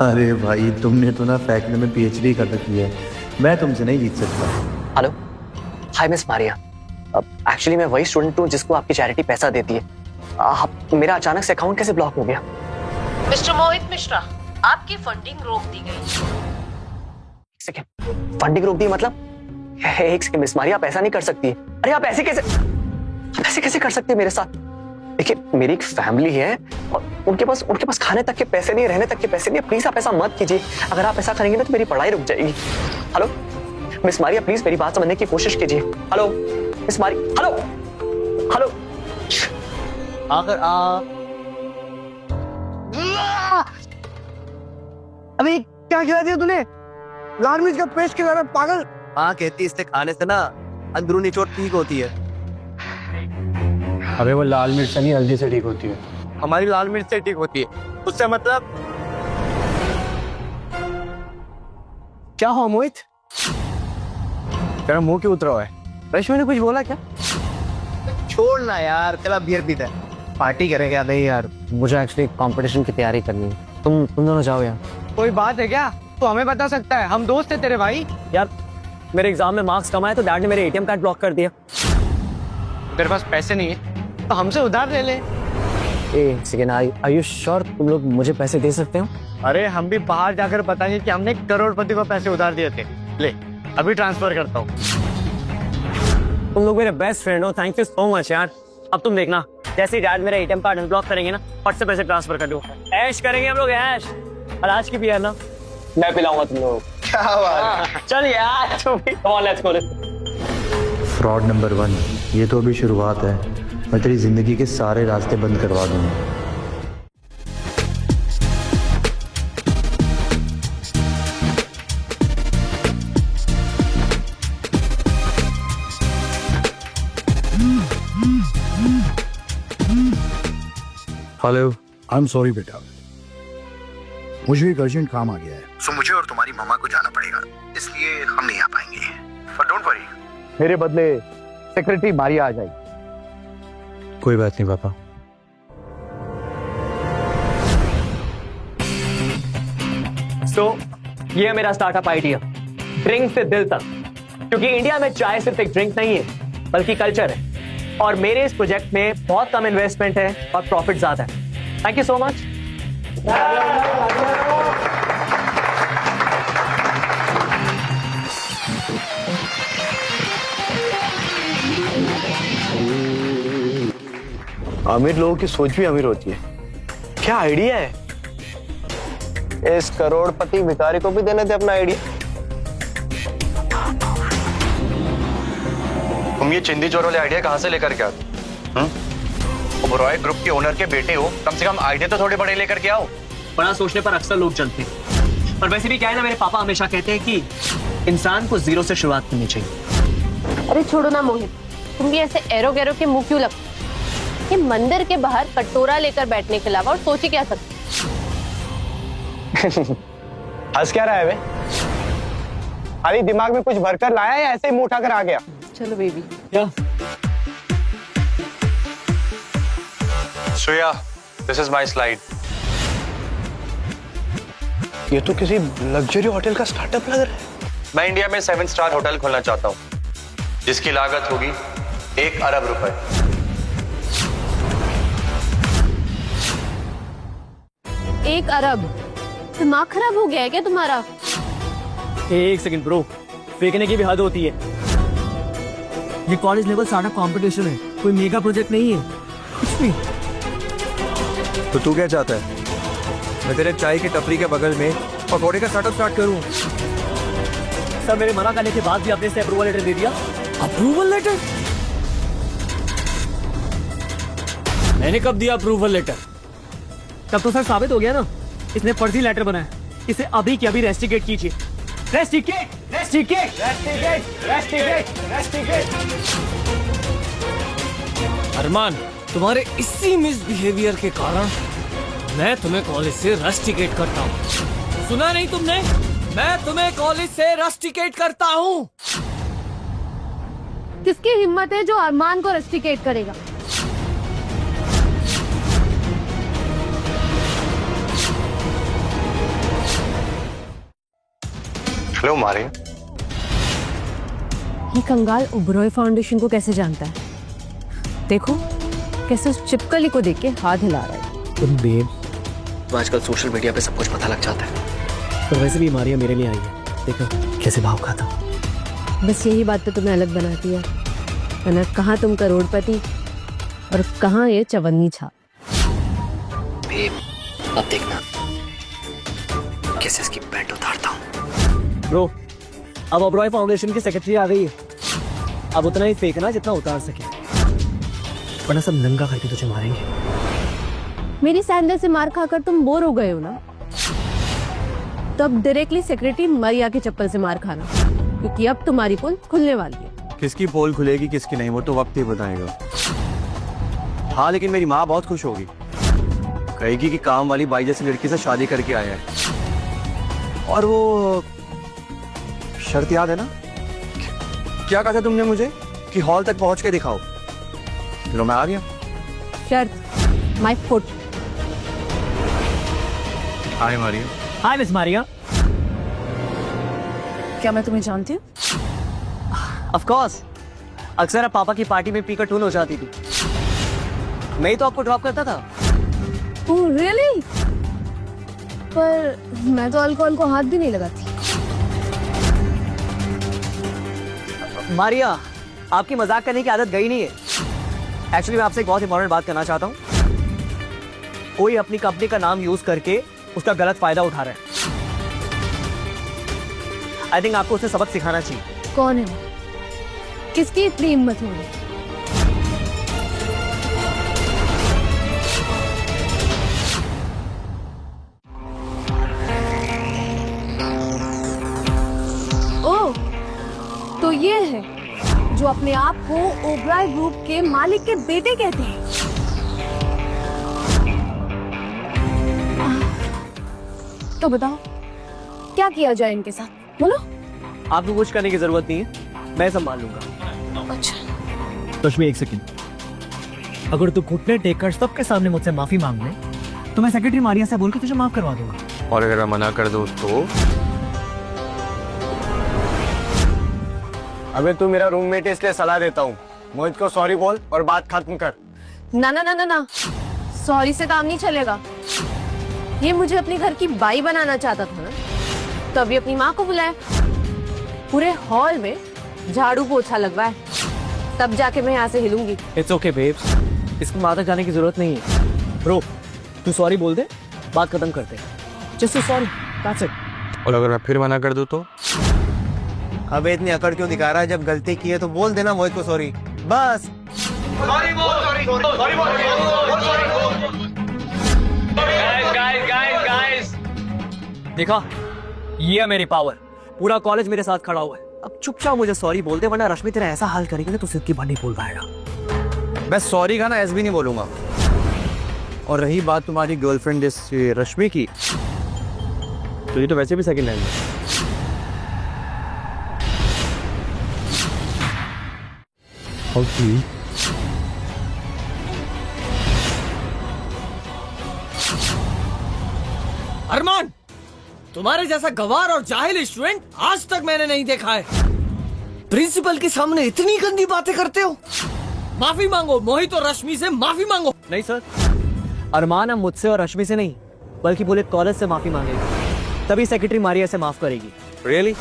अरे भाई तुमने तो ना फेंकने में PhD कर रखी है, मैं तुमसे नहीं जीत सकता। Hello, hi miss Maria. Actually मैं वही स्टूडेंट हूँ जिसको आपकी चैरिटी पैसा देती है। मेरा अचानक से अकाउंट कैसे ब्लॉक हो गया? मिस्टर मोहित मिश्रा, आपकी फंडिंग रोक दी गई। फंडिंग रोक दी मतलब? एक सेकंड मिस मारिया, आप ऐसा नहीं कर सकती। अरे आप ऐसे कैसे कर सकती है मेरे साथ? देखिए, मेरी एक फैमिली है और उनके पास खाने तक के पैसे नहीं, रहने तक के पैसे नहीं। प्लीज आप ऐसा मत कीजिए। अगर आप ऐसा करेंगे ना तो मेरी पढ़ाई रुक जाएगी। हेलो मिस मारिया, प्लीज मेरी बात समझने की कोशिश कीजिए। Hello miss Maria, hello. अगर अबे क्या खिला दिया तूने? लाल मिर्च का पेस्ट खिला रहा पागल। माँ कहती है इससे खाने से ना अंदरूनी चोट ठीक होती है। अबे वो लाल मिर्च नहीं, हल्दी से ठीक होती है। हमारी लाल मिर्च से ठीक होती है, उससे मतलब क्या हो मोहित? तेरा मुंह क्यों उतरा हुआ है? रश्मि ने कुछ बोला क्या? छोड़ना यार, चला बियर पीता है, पार्टी करेगा। नहीं यार, मुझे एक्चुअली कंपटीशन की तैयारी करनी है। तुम दोनों जाओ यार। कोई बात है क्या? तो हमें बता सकता है, हम दोस्त है तेरे भाई। यार मेरे एग्जाम में मार्क्स कम आए तो डैड ने मेरे एटीएम कार्ड ब्लॉक कर दिया। तेरे पास पैसे नहीं है तो हमसे उधार ले ले। एक सेकेंड, आर यू श्योर तुम लोग मुझे पैसे दे सकते हो? अरे हम भी बाहर जाकर बताएंगे कि हमने करोड़पति को पैसे उधार दिए थे। ले अभी ट्रांसफर करता हूँ। तुम लोग मेरे बेस्ट फ्रेंड हो, थैंक यू सो मच यार। अब तुम देखना, जैसे ही डैड मेरा एटीएम कार्ड अनब्लॉक करेंगे ना, फट से पैसे ट्रांसफर कर दो। ऐश करेंगे हम लोग, ऐश। और आज की भी है ना, मैं पिलाऊंगा तुम लोग। क्या बात है? चल यार, come on let's go. Fraud number 1, ये तो अभी शुरुआत है। मैं तेरी जिंदगी के सारे रास्ते बंद करवा दूंगा। हेलो, आई एम सॉरी बेटा, मुझे एक अर्जेंट काम आ गया है, सो मुझे और तुम्हारी मामा को जाना पड़ेगा, इसलिए हम नहीं आ पाएंगे। पर डोंट वरी, मेरे बदले सेक्रेटरी मारिया आ जाएगी। कोई बात नहीं पापा। सो ये है मेरा स्टार्टअप आइडिया, ड्रिंक से दिल तक। क्योंकि इंडिया में चाय सिर्फ एक ड्रिंक नहीं है बल्कि कल्चर है। और मेरे इस प्रोजेक्ट में बहुत कम इन्वेस्टमेंट है और प्रॉफिट ज्यादा है। Thank you so much. अमीर लोगों की सोच भी अमीर होती है। क्या आइडिया है? इस करोड़पति भिखारी को भी देने थे अपना आइडिया। तुम ये चिंदी चोर वाले आइडिया कहाँ से लेकर के आते? ओबरॉय ग्रुप के ओनर के बेटे हो, कम से कम आइडिया तो थोड़े बड़े लेकर के आओ। बड़ा सोचने पर अक्सर लोग चलते हैं। पर वैसे भी क्या है ना, मेरे पापा हमेशा कहते हैं कि इंसान को जीरो से शुरुआत करनी चाहिए। अरे छोड़ो ना मोहित, तुम भी ऐसे एरो गैरो के मुंह क्यों लगते? ये मंदिर के बाहर कटोरा लेकर बैठने के अलावा और सोच ही क्या सकते? हंस क्या रहा है बे? अरे दिमाग में कुछ भरकर लाया या ऐसे ही मुंह उठाकर आ गया? चलो बेबी। क्या? Shreya, this is my slide. ये तो किसी लग्जरी होटल का स्टार्टअप लग रहा है। मैं इंडिया में 7 स्टार होटल खोलना चाहता हूँ, जिसकी लागत होगी 1 अरब रुपए। 1 अरब? दिमाग खराब हो गया है क्या तुम्हारा? एक सेकंड ब्रो, फेंकने की भी हद होती है। ये कॉलेज लेवल स्टार्टअप कंपटीशन है, कोई मेगा प्रोजेक्ट नहीं है कुछ भी। तो तू क्या चाहता है? मैं तेरे चाय की टपरी के बगल में पकौड़े का स्टार्टअप स्टार्ट करूं? सर मेरे मना करने के बाद भी आपने इसे अप्रूवल लेटर दे दिया। Approval letter? मैंने कब दिया अप्रूवल लेटर? तब तो सर साबित हो गया ना, इसने फर्जी लेटर बनाया। इसे अभी के अभी रेस्टिकेट कीजिए। Rusticate, rusticate, rusticate, rusticate, rusticate. Armaan, तुम्हारे इसी मिसबिहेवियर के कारण मैं तुम्हें कॉलेज से रस्टिकेट करता हूँ। सुना नहीं तुमने? मैं तुम्हें कॉलेज से रस्टिकेट करता हूँ। किसकी हिम्मत है जो अरमान को रेस्टिकेट करेगा? हेलो मारे, ये कंगाल ओबरॉय फाउंडेशन को कैसे जानता है? देखो कैसे उस चिपकली को देख के हाथ हिला रहा है। तुम बेब, तो आजकल सोशल मीडिया पे सब कुछ पता लग जाता है। पर वैसे भी मारिया मेरे लिए आई है, देखो कैसे भाव खाता। बस यही बात तो तुम्हें अलग बनाती है, वरना कहाँ तुम करोड़पति और कहाँ ये चवन्नी छाप। बेब, अब देखना कैसे इसकी पैंट उतारता हूँ। ब्रो, अब ओबरॉय फाउंडेशन की सेक्रेटरी आ गई है। अब उतना ही फेंकना जितना उतार सके, वरना सब नंगा करके तुझे मारेंगे। मेरी सैंडल से मार खाकर तुम बोर हो गए हो ना, तो अब डायरेक्टली सेक्रेटरी मारिया के चप्पल से मार खाना, क्योंकि अब तुम्हारी पोल खुलने वाली है। किसकी पोल खुलेगी किसकी नहीं वो तो वक्त ही बताएगा। हाँ लेकिन मेरी माँ बहुत खुश होगी, कहेगी कि काम वाली बाई जैसी लड़की से शादी करके आया है। और वो शर्त याद है ना, क्या कहा था तुमने मुझे कि हॉल तक पहुंच के दिखाओ? लो मैं आ गया। शर्त my foot. Hi Maria. Hi miss Maria. क्या मैं तुम्हें जानती हूँ? ऑफ कोर्स, अक्सर आप पापा की पार्टी में पीकर टून हो जाती थी। मैं ही तो आपको ड्रॉप करता था। Oh really? पर मैं तो अल्कोहल को हाथ भी नहीं लगाती। मारिया, आपकी मजाक करने की आदत गई नहीं है। एक्चुअली मैं आपसे एक बहुत इंपॉर्टेंट बात करना चाहता हूँ। कोई अपनी कंपनी का नाम यूज करके उसका गलत फायदा उठा रहा है। आई थिंक आपको उसे सबक सिखाना चाहिए। कौन है? किसकी इतनी हिम्मत होगी? ओह, तो ये है जो अपने आप को ओबराय ग्रुप के मालिक के बेटे कहते हैं। तो बताओ क्या किया जाए इनके साथ, बोलो। आपको कुछ करने की जरूरत नहीं है, मैं संभाल लूंगा। अच्छा रश्मि एक सेकंड, अगर तू घुटने टेककर सबके सामने मुझसे माफी मांग ले तो मैं सेक्रेटरी मारिया से बोलकर तुझे माफ करवा दूंगा। और अगर मैं मना कर दूं तो? अबे तू मेरा रूममेट है इसलिए सलाह देता हूँ, मोहित को सॉरी बोल और बात खत्म कर। ना ना ना ना ना, सॉरी से काम नहीं चलेगा। ये मुझे अपने घर की बाई बनाना चाहता था ना, तभी अपनी माँ को बुलाया, पूरे हॉल में झाड़ू पोछा लगवाए, तब जाके मैं यहाँ से हिलूंगी। इट्स ओके बेब्स, इसको माता जाने की जरूरत नहीं है। ब्रो, तू सॉरी बोल दे, बात खत्म करते हैं। Just sorry, that's it. और अगर मैं फिर मना कर दूं तो? अबे इतनी अकड़ क्यों दिखा रहा है? जब गलती की है तो बोल देना मोहित को सॉरी, बस। गाइस, देखा, ये है मेरी पावर। पूरा कॉलेज मेरे साथ खड़ा हुआ है। अब चुपचाप मुझे सॉरी बोल दे, वरना रश्मि तेरा ऐसा हाल करेगी ना तो सिर की भर नहीं बोल पाएगा। मैं सॉरी का ना ऐसे भी नहीं बोलूंगा। और रही बात तुम्हारी गर्लफ्रेंड इस रश्मि की, तो ये तो वैसे भी सेकंड हैंड है। अरमान, तुम्हारे जैसा गवार और जाहिल स्टूडेंट आज तक मैंने नहीं देखा है। प्रिंसिपल के सामने इतनी गंदी बातें करते हो। माफी मांगो, मोहित और रश्मि से माफी मांगो। नहीं सर, अरमान अब मुझसे और रश्मि से नहीं बल्कि पूरे कॉलेज से माफी मांगेगी, तभी सेक्रेटरी मारिया से माफ करेगी। रियली?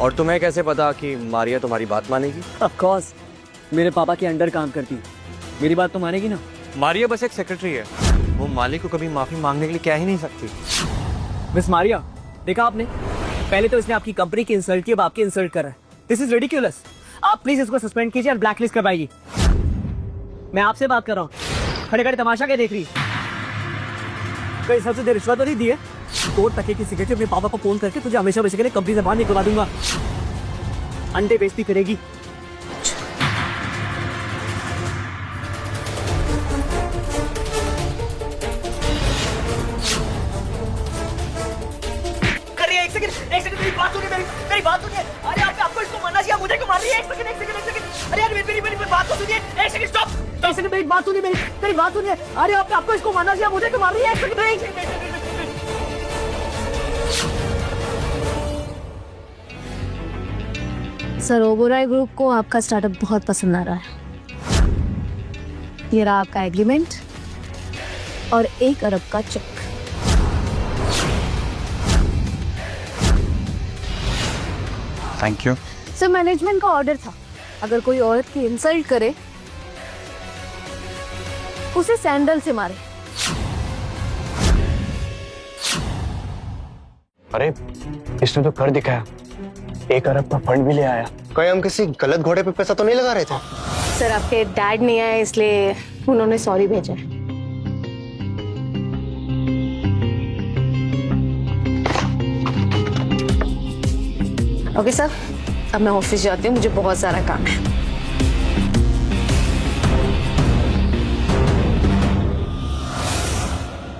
और तुम्हें कैसे पता कि मारिया तुम्हारी बात मानेगी? ऑफ कोर्स, मेरे पापा के अंडर काम करती है, मेरी बात तो मानेगी ना। मारिया बस एक सेक्रेटरी है, वो मालिक को कभी माफी मांगने के लिए कह ही नहीं सकती। मिस मारिया, देखा आपने, पहले तो इसने आपकी कंपनी की इंसल्ट की, अब आपकी इंसल्ट कर रहा है। This is ridiculous. आप प्लीज इसको सस्पेंड कीजिए और ब्लैकलिस्ट करवाइए। मैं आपसे बात कर रहा हूँ, खड़े खड़े तमाशा क्या देख रही? कई सबसे देर रिश्वत तो नहीं दी है? कोर्ट तक की सिगरेट अपने पापा को फोन करके तुझे हमेशा बचे के लिए कंपनी से बाहर निकलवा दूंगा। अंडे बेइज्जती करेगी। एक सेकंड मेरी बात सुनिए, मेरी बात सुनिए। अरे आपको इसको मारना चाहिए, मुझे क्यों मार रही है? एक सेकंड। अरे यार मेरी बात तो सुनिए। एक सेकंड स्टॉप। एक सेकंड मेरी बात सुनिए, मेरी बात सुनिए। अरे आपको इसको मारना चाहिए, मुझे क्यों मार रही है? एक सेकंड। सर ओबोराय ग्रुप को आपका स्टार्टअप बहुत पसंद आ रहा है। ये रहा आपका एग्रीमेंट और 1 अरब का cheque. Thank you. Sir management का ऑर्डर था, अगर कोई औरत की इंसल्ट करे उसे सैंडल से मारे। अरे इसने तो कर दिखाया, 1 अरब का फंड भी ले आया। कहीं हम किसी गलत घोड़े पे पैसा तो नहीं लगा रहे थे? सर आपके डैड नहीं आए इसलिए उन्होंने सॉरी भेजा है। ओके सर, अब मैं ऑफिस जाती हूँ, मुझे बहुत सारा काम है।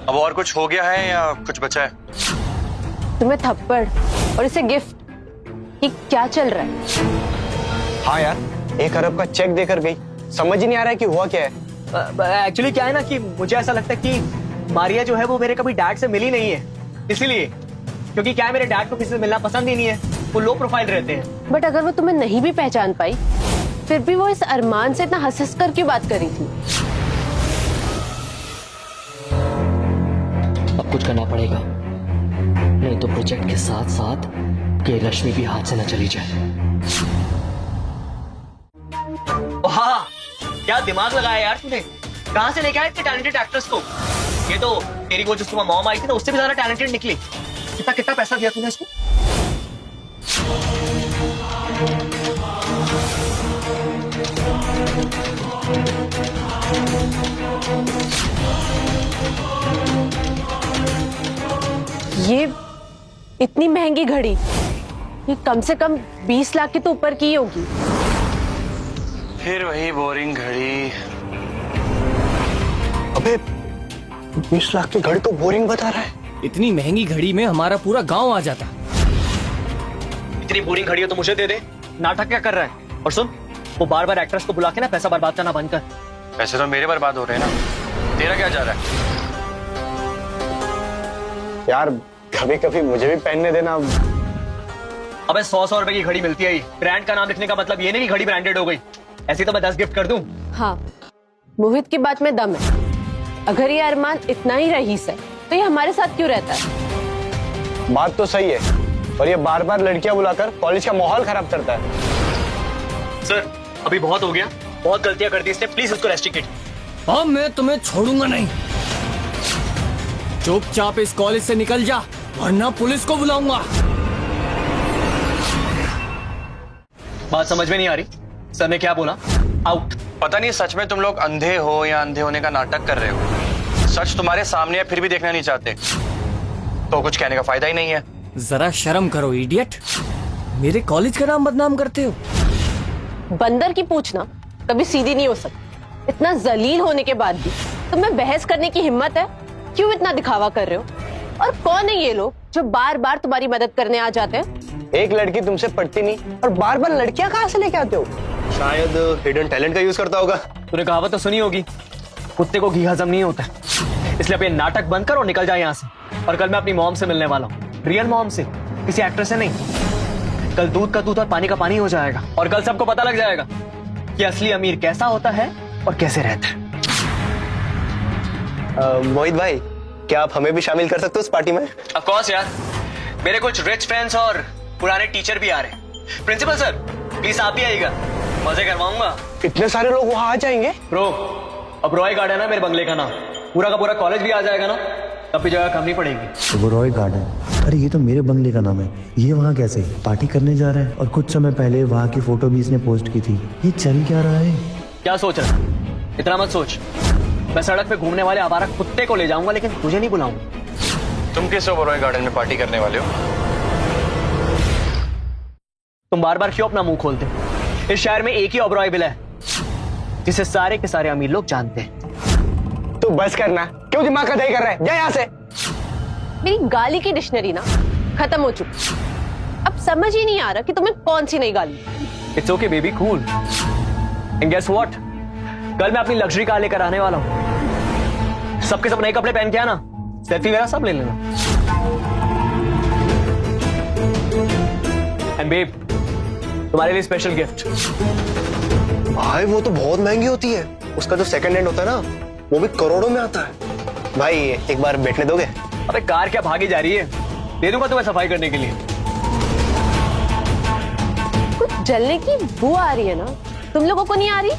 अब और कुछ हो गया है या कुछ बचा है? तुम्हें थप्पड़ और इसे गिफ्ट, ये क्या चल रहा है? हाँ यार, 1 अरब का चेक देकर गई, समझ ही नहीं आ रहा है कि हुआ क्या है। एक्चुअली क्या है ना कि मुझे ऐसा लगता है कि मारिया जो है वो मेरे कभी डैड से मिली नहीं है, इसीलिए। क्योंकि क्या है, मेरे डैड को किसी से मिलना पसंद ही नहीं है, वो लो प्रोफाइल रहते हैं। बट अगर वो तुम्हें नहीं भी पहचान पाई, फिर भी वो इस अरमान से इतना हंस कर क्यों बात करी थी? अब कुछ करना पड़ेगा, नहीं तो प्रोजेक्ट के साथ साथ के लक्ष्मी भी हाथ से न चली जाए। हाँ, क्या दिमाग लगाया यार तूने, कहां से लेके आए इतने टैलेंटेड एक्टर्स को? ये तो तेरी वो जो सुबह मॉम आई थी ना, उससे भी ज्यादा टैलेंटेड निकली। कितना कितना पैसा दिया तूने इसको? ये इतनी महंगी घड़ी, ये कम से कम 20 लाख की तो ऊपर की होगी। फिर वही बोरिंग घड़ी। अबे 20 लाख की घड़ी तो बोरिंग बता रहा है। इतनी महंगी घड़ी में हमारा पूरा गांव आ जाता। इतनी बोरिंग घड़ी हो तो मुझे दे दे, नाटक क्या कर रहा है? और सुन, वो बार बार एक्ट्रेस को बुला के ना पैसा बर्बाद करना बंद कर। पैसे तो मेरे बर्बाद हो रहे हैं ना, तेरा क्या जा रहा है? यार कभी कभी मुझे भी पहनने देना। अबे 100 रुपए की घड़ी मिलती है, ब्रांड का नाम लिखने का मतलब ये नहीं कि घड़ी ब्रांडेड हो गई। ऐसी तो मैं 10 गिफ्ट कर दूं। हाँ, मोहित की बात में दम है। अगर ये अरमान इतना ही रईस है तो ये हमारे साथ क्यों रहता है? बात तो सही है, और ये बार बार लड़कियां बुलाकर कॉलेज का माहौल खराब करता है। सर अभी बहुत हो गया, बहुत गलतियां कर दी इसने, प्लीज उसको रेस्ट्रिक्ट। अब मैं तुम्हें छोड़ूंगा नहीं। चुपचाप इस कॉलेज से निकल जा, वरना पुलिस को बुलाऊंगा। बात समझ में नहीं आ रही, सर ने क्या बोला? आउट। पता नहीं सच में तुम लोग अंधे हो या अंधे होने का नाटक कर रहे हो। सच तुम्हारे सामने है फिर भी देखना नहीं चाहते, तो कुछ कहने का फायदा ही नहीं है। जरा शर्म करो इडियट, मेरे कॉलेज का नाम बदनाम करते हो। बंदर की पूछना कभी सीधी नहीं हो सकती। इतना जलील होने के बाद भी तुम्हें बहस करने की हिम्मत है? क्यों इतना दिखावा कर रहे हो? और कौन है ये लोग जो बार बार तुम्हारी मदद करने आ जाते हैं? एक लड़की तुमसे पटती नहीं और बार बार लड़कियां कहां से लेके आते हो? शायद हिडन टैलेंट का यूज करता होगा। तूने कहावत तो सुनी होगी, कुत्ते को घी हजम नहीं होता। इसलिए अब ये नाटक बंद कर और निकल जा यहाँ से। और कल मैं अपनी मॉम से मिलने वाला हूँ, रियल मॉम से, किसी एक्ट्रेस से नहीं। कल दूध का दूध और पानी का पानी हो जाएगा, और कल सबको पता लग जाएगा कि असली अमीर कैसा होता है और कैसे रहता है। मोहित भाई, क्या आप हमें भी शामिल कर सकते हो इस पार्टी में? ऑफ कोर्स यार, मेरे कुछ रिच फ्रेंड्स और पुराने टीचर भी आ रहे हैं। प्रिंसिपल सर प्लीज आप भी आइएगा, मजे करवाऊंगा। इतने सारे लोग वहां आ जाएंगे? ब्रो, अब रॉय गार्डन है मेरे बंगले का नाम, पूरा का पूरा कॉलेज भी आ जाएगा ना, तब भी जगह कम नहीं पड़ेगी। तो वो रॉय गार्डन, अरे ये तो मेरे बंगले का नाम है। ये वहाँ कैसे पार्टी करने जा रहा है? और कुछ समय पहले वहाँ की फोटो भी इसने पोस्ट की थी। ये चल क्या रहा है? क्या सोच रहा है? इतना मत सोच। मैं सड़क पे घूमने वाले आवारा कुत्ते को ले जाऊंगा, लेकिन तुझे नहीं बुलाऊंगा। तुम किस ओबरॉय गार्डन में पार्टी करने वाले हो? तुम बार बार क्यों अपना मुंह खोलते हो? इस शहर में एक ही ओबरॉय विला है जिसे सारे के सारे अमीर लोग जानते हैं। तू बस करना, क्यों दिमाग का दही कर रहा है? जा यहाँ से। मेरी गाली की डिक्शनरी ना खत्म हो चुकी। अब समझ ही नहीं आ रहा कि तुम्हें कौन सी नई गाली। It's okay baby, cool. And guess what, कल मैं अपनी लग्जरी कार लेकर आने वाला हूं। सबके सब नए कपड़े पहन के आना, सेल्फी मेरा सब ले लेना। एंड बेब, तुम्हारे लिए स्पेशल गिफ्ट। भाई वो तो बहुत महंगी होती है, उसका जो सेकंड हैंड होता है ना वो भी करोड़ों में आता है। भाई एक बार बैठने दोगे? अबे कार क्या भागी जा रही है, दे दूंगा तुम्हें सफाई करने के लिए। कुछ जलने की बू आ रही है ना, तुम लोगों को नहीं आ रही?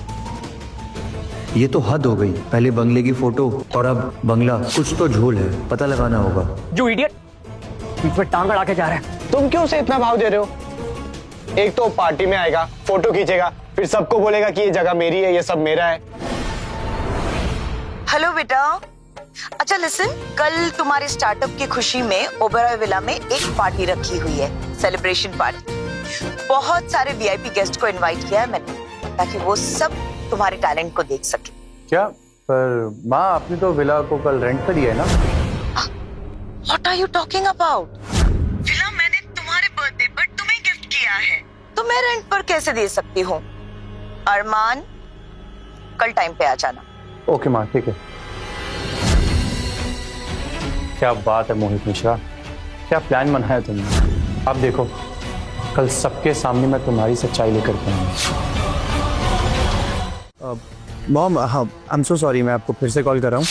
ये तो हद हो गई, पहले बंगले की फोटो और अब बंगला। कुछ तो झोल है, पता लगाना होगा। जो इडियट बीच में टांग अड़ा के जा रहा है। तुम क्यों उसे इतना भाव दे रहे हो? एक तो पार्टी में आएगा, फोटो खींचेगा, फिर सबको बोलेगा कि ये जगह मेरी है, ये सब मेरा है। हेलो बेटा। अच्छा लिसन, कल तुम्हारे स्टार्टअप की खुशी में ओबेरॉय विला में एक पार्टी रखी हुई है, सेलिब्रेशन पार्टी। बहुत सारे वीआईपी गेस्ट को इनवाइट किया है मैंने, ताकि वो सब तुम्हारे टैलेंट को देख सके। क्या? पर माँ आपने तो विला को कल रेंट पर दिया है ना? What are you talking about? Villa मैंने तुम्हारे बर्थडे पर तुम्हें गिफ्ट किया है, तो मैं रेंट पर कैसे दे सकती हूँ? अरमान, कल टाइम पे आ जाना। ओके माँ, ठीक है। क्या बात है मोहित मिश्रा, क्या प्लान बनाया तुमने। अब देखो, कल सबके सामने मैं तुम्हारी सच्चाई लेकर के आऊंगा। मॉम, हाँ आई एम सो सॉरी, मैं आपको फिर से कॉल कर रहा हूँ।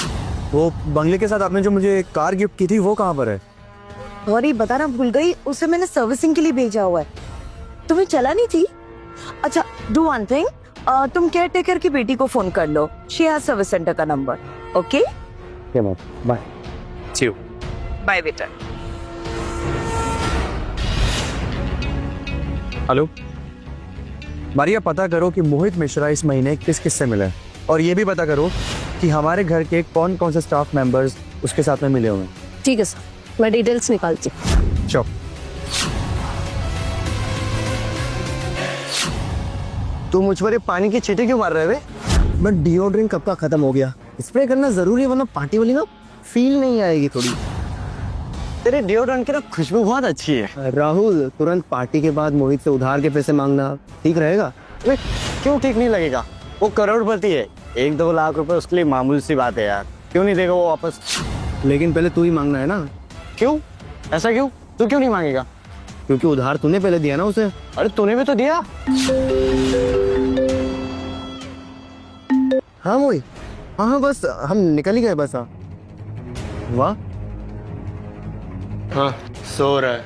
वो बंगले के साथ आपने जो मुझे कार गिफ्ट की थी वो कहाँ पर है? सॉरी बताना भूल गई, उसे मैंने सर्विसिंग के लिए भेजा हुआ है। तुम्हें चला नहीं थी? अच्छा डू वन थिंग, तुम केयर टेकर की बेटी को फोन कर लो, शी हैज सर्विस सेंटर का number. Okay bye. See you. Bye बेटा। हेलो मारिया, पता करो कि मोहित मिश्रा इस महीने किस किस से मिला है, और ये भी पता करो कि हमारे घर के कौन कौन से स्टाफ मेंबर्स उसके साथ में मिले हुए हैं। ठीक है सर, मैं डिटेल्स निकालती हूँ। चलो। तू मुझ पर ये पानी की छींटे क्यों मार रहे वे? बट डिओड्रेंट कब का खत्म हो गया, स्प्रे करना जरूरी है, वरना पार्टी वाली ना फील नहीं आएगी थोड़ी। तेरे डिओड्रेंट की ना खुशबू बहुत अच्छी है। राहुल, तुरंत पार्टी के बाद मोहित से उधार के पैसे मांगना ठीक रहेगा? वे क्यों ठीक नहीं लगेगा? वो करोड़पति है, 1-2 लाख रुपए उसके लिए मामूली सी बात है यार, क्यों नहीं देगा वो वापस? लेकिन पहले तू ही मांगना है ना। क्यों? ऐसा क्यों? तू क्यों नहीं मांगेगा? क्योंकि उधार तूने पहले दिया ना उसे। अरे तूने भी तो दिया। हाँ मोहित, हाँ बस हम निकल ही गए बस। हाँ वाह, हाँ सो रहा है।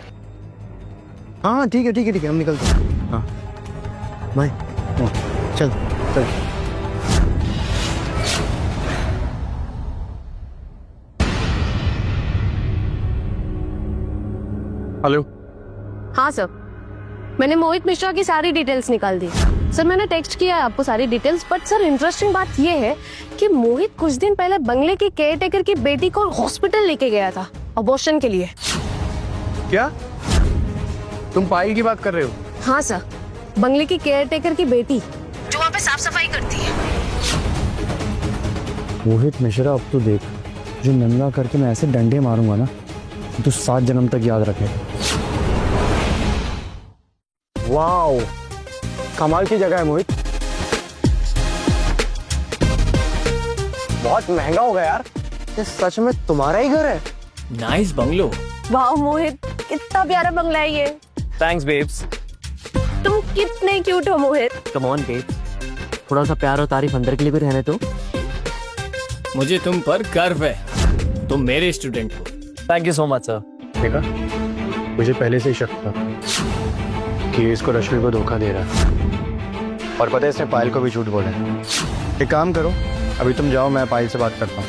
हाँ ठीक है ठीक है ठीक है, हम निकलते हैं। हाँ बाय। चल चल। हेलो। हाँ सर, मैंने मोहित मिश्रा की सारी डिटेल्स निकाल दी। सर मैंने टेक्स्ट किया है आपको सारी डिटेल्स, बट सर इंटरेस्टिंग बात ये है कि मोहित कुछ दिन पहले बंगले की केयर टेकर की बेटी को हॉस्पिटल लेके गया था अबॉर्शन के लिए। क्या तुम पायल की बात कर रहे हो? हाँ सर, बंगले की केयर टेकर की बेटी जो वहाँ पे साफ सफाई करती है। मोहित मिश्रा, अब तो देख, जो नंगा करके मैं ऐसे डंडे मारूंगा ना, तो 7 जन्म तक याद रखे। वाओ, कमाल की जगह है मोहित। बहुत महंगा होगा यार, ये सच में तुम्हारा ही घर है? Nice bungalow. वाह मोहित, कितना प्यारा बंगला है ये। Thanks babes. तुम कितने क्यूट हो मोहित। कम ऑन बेब्स, थोड़ा सा प्यार और तारीफ अंदर के लिए भी रहने दो। मुझे तुम पर गर्व है, तुम मेरे स्टूडेंट हो। Thank you so much sir. देखा, मुझे पहले से ही शक था कि इसको रश्मि को धोखा दे रहा है, और पता है इसने पायल को भी झूठ बोला है। एक काम करो, अभी तुम जाओ, मैं पायल से बात करता हूँ।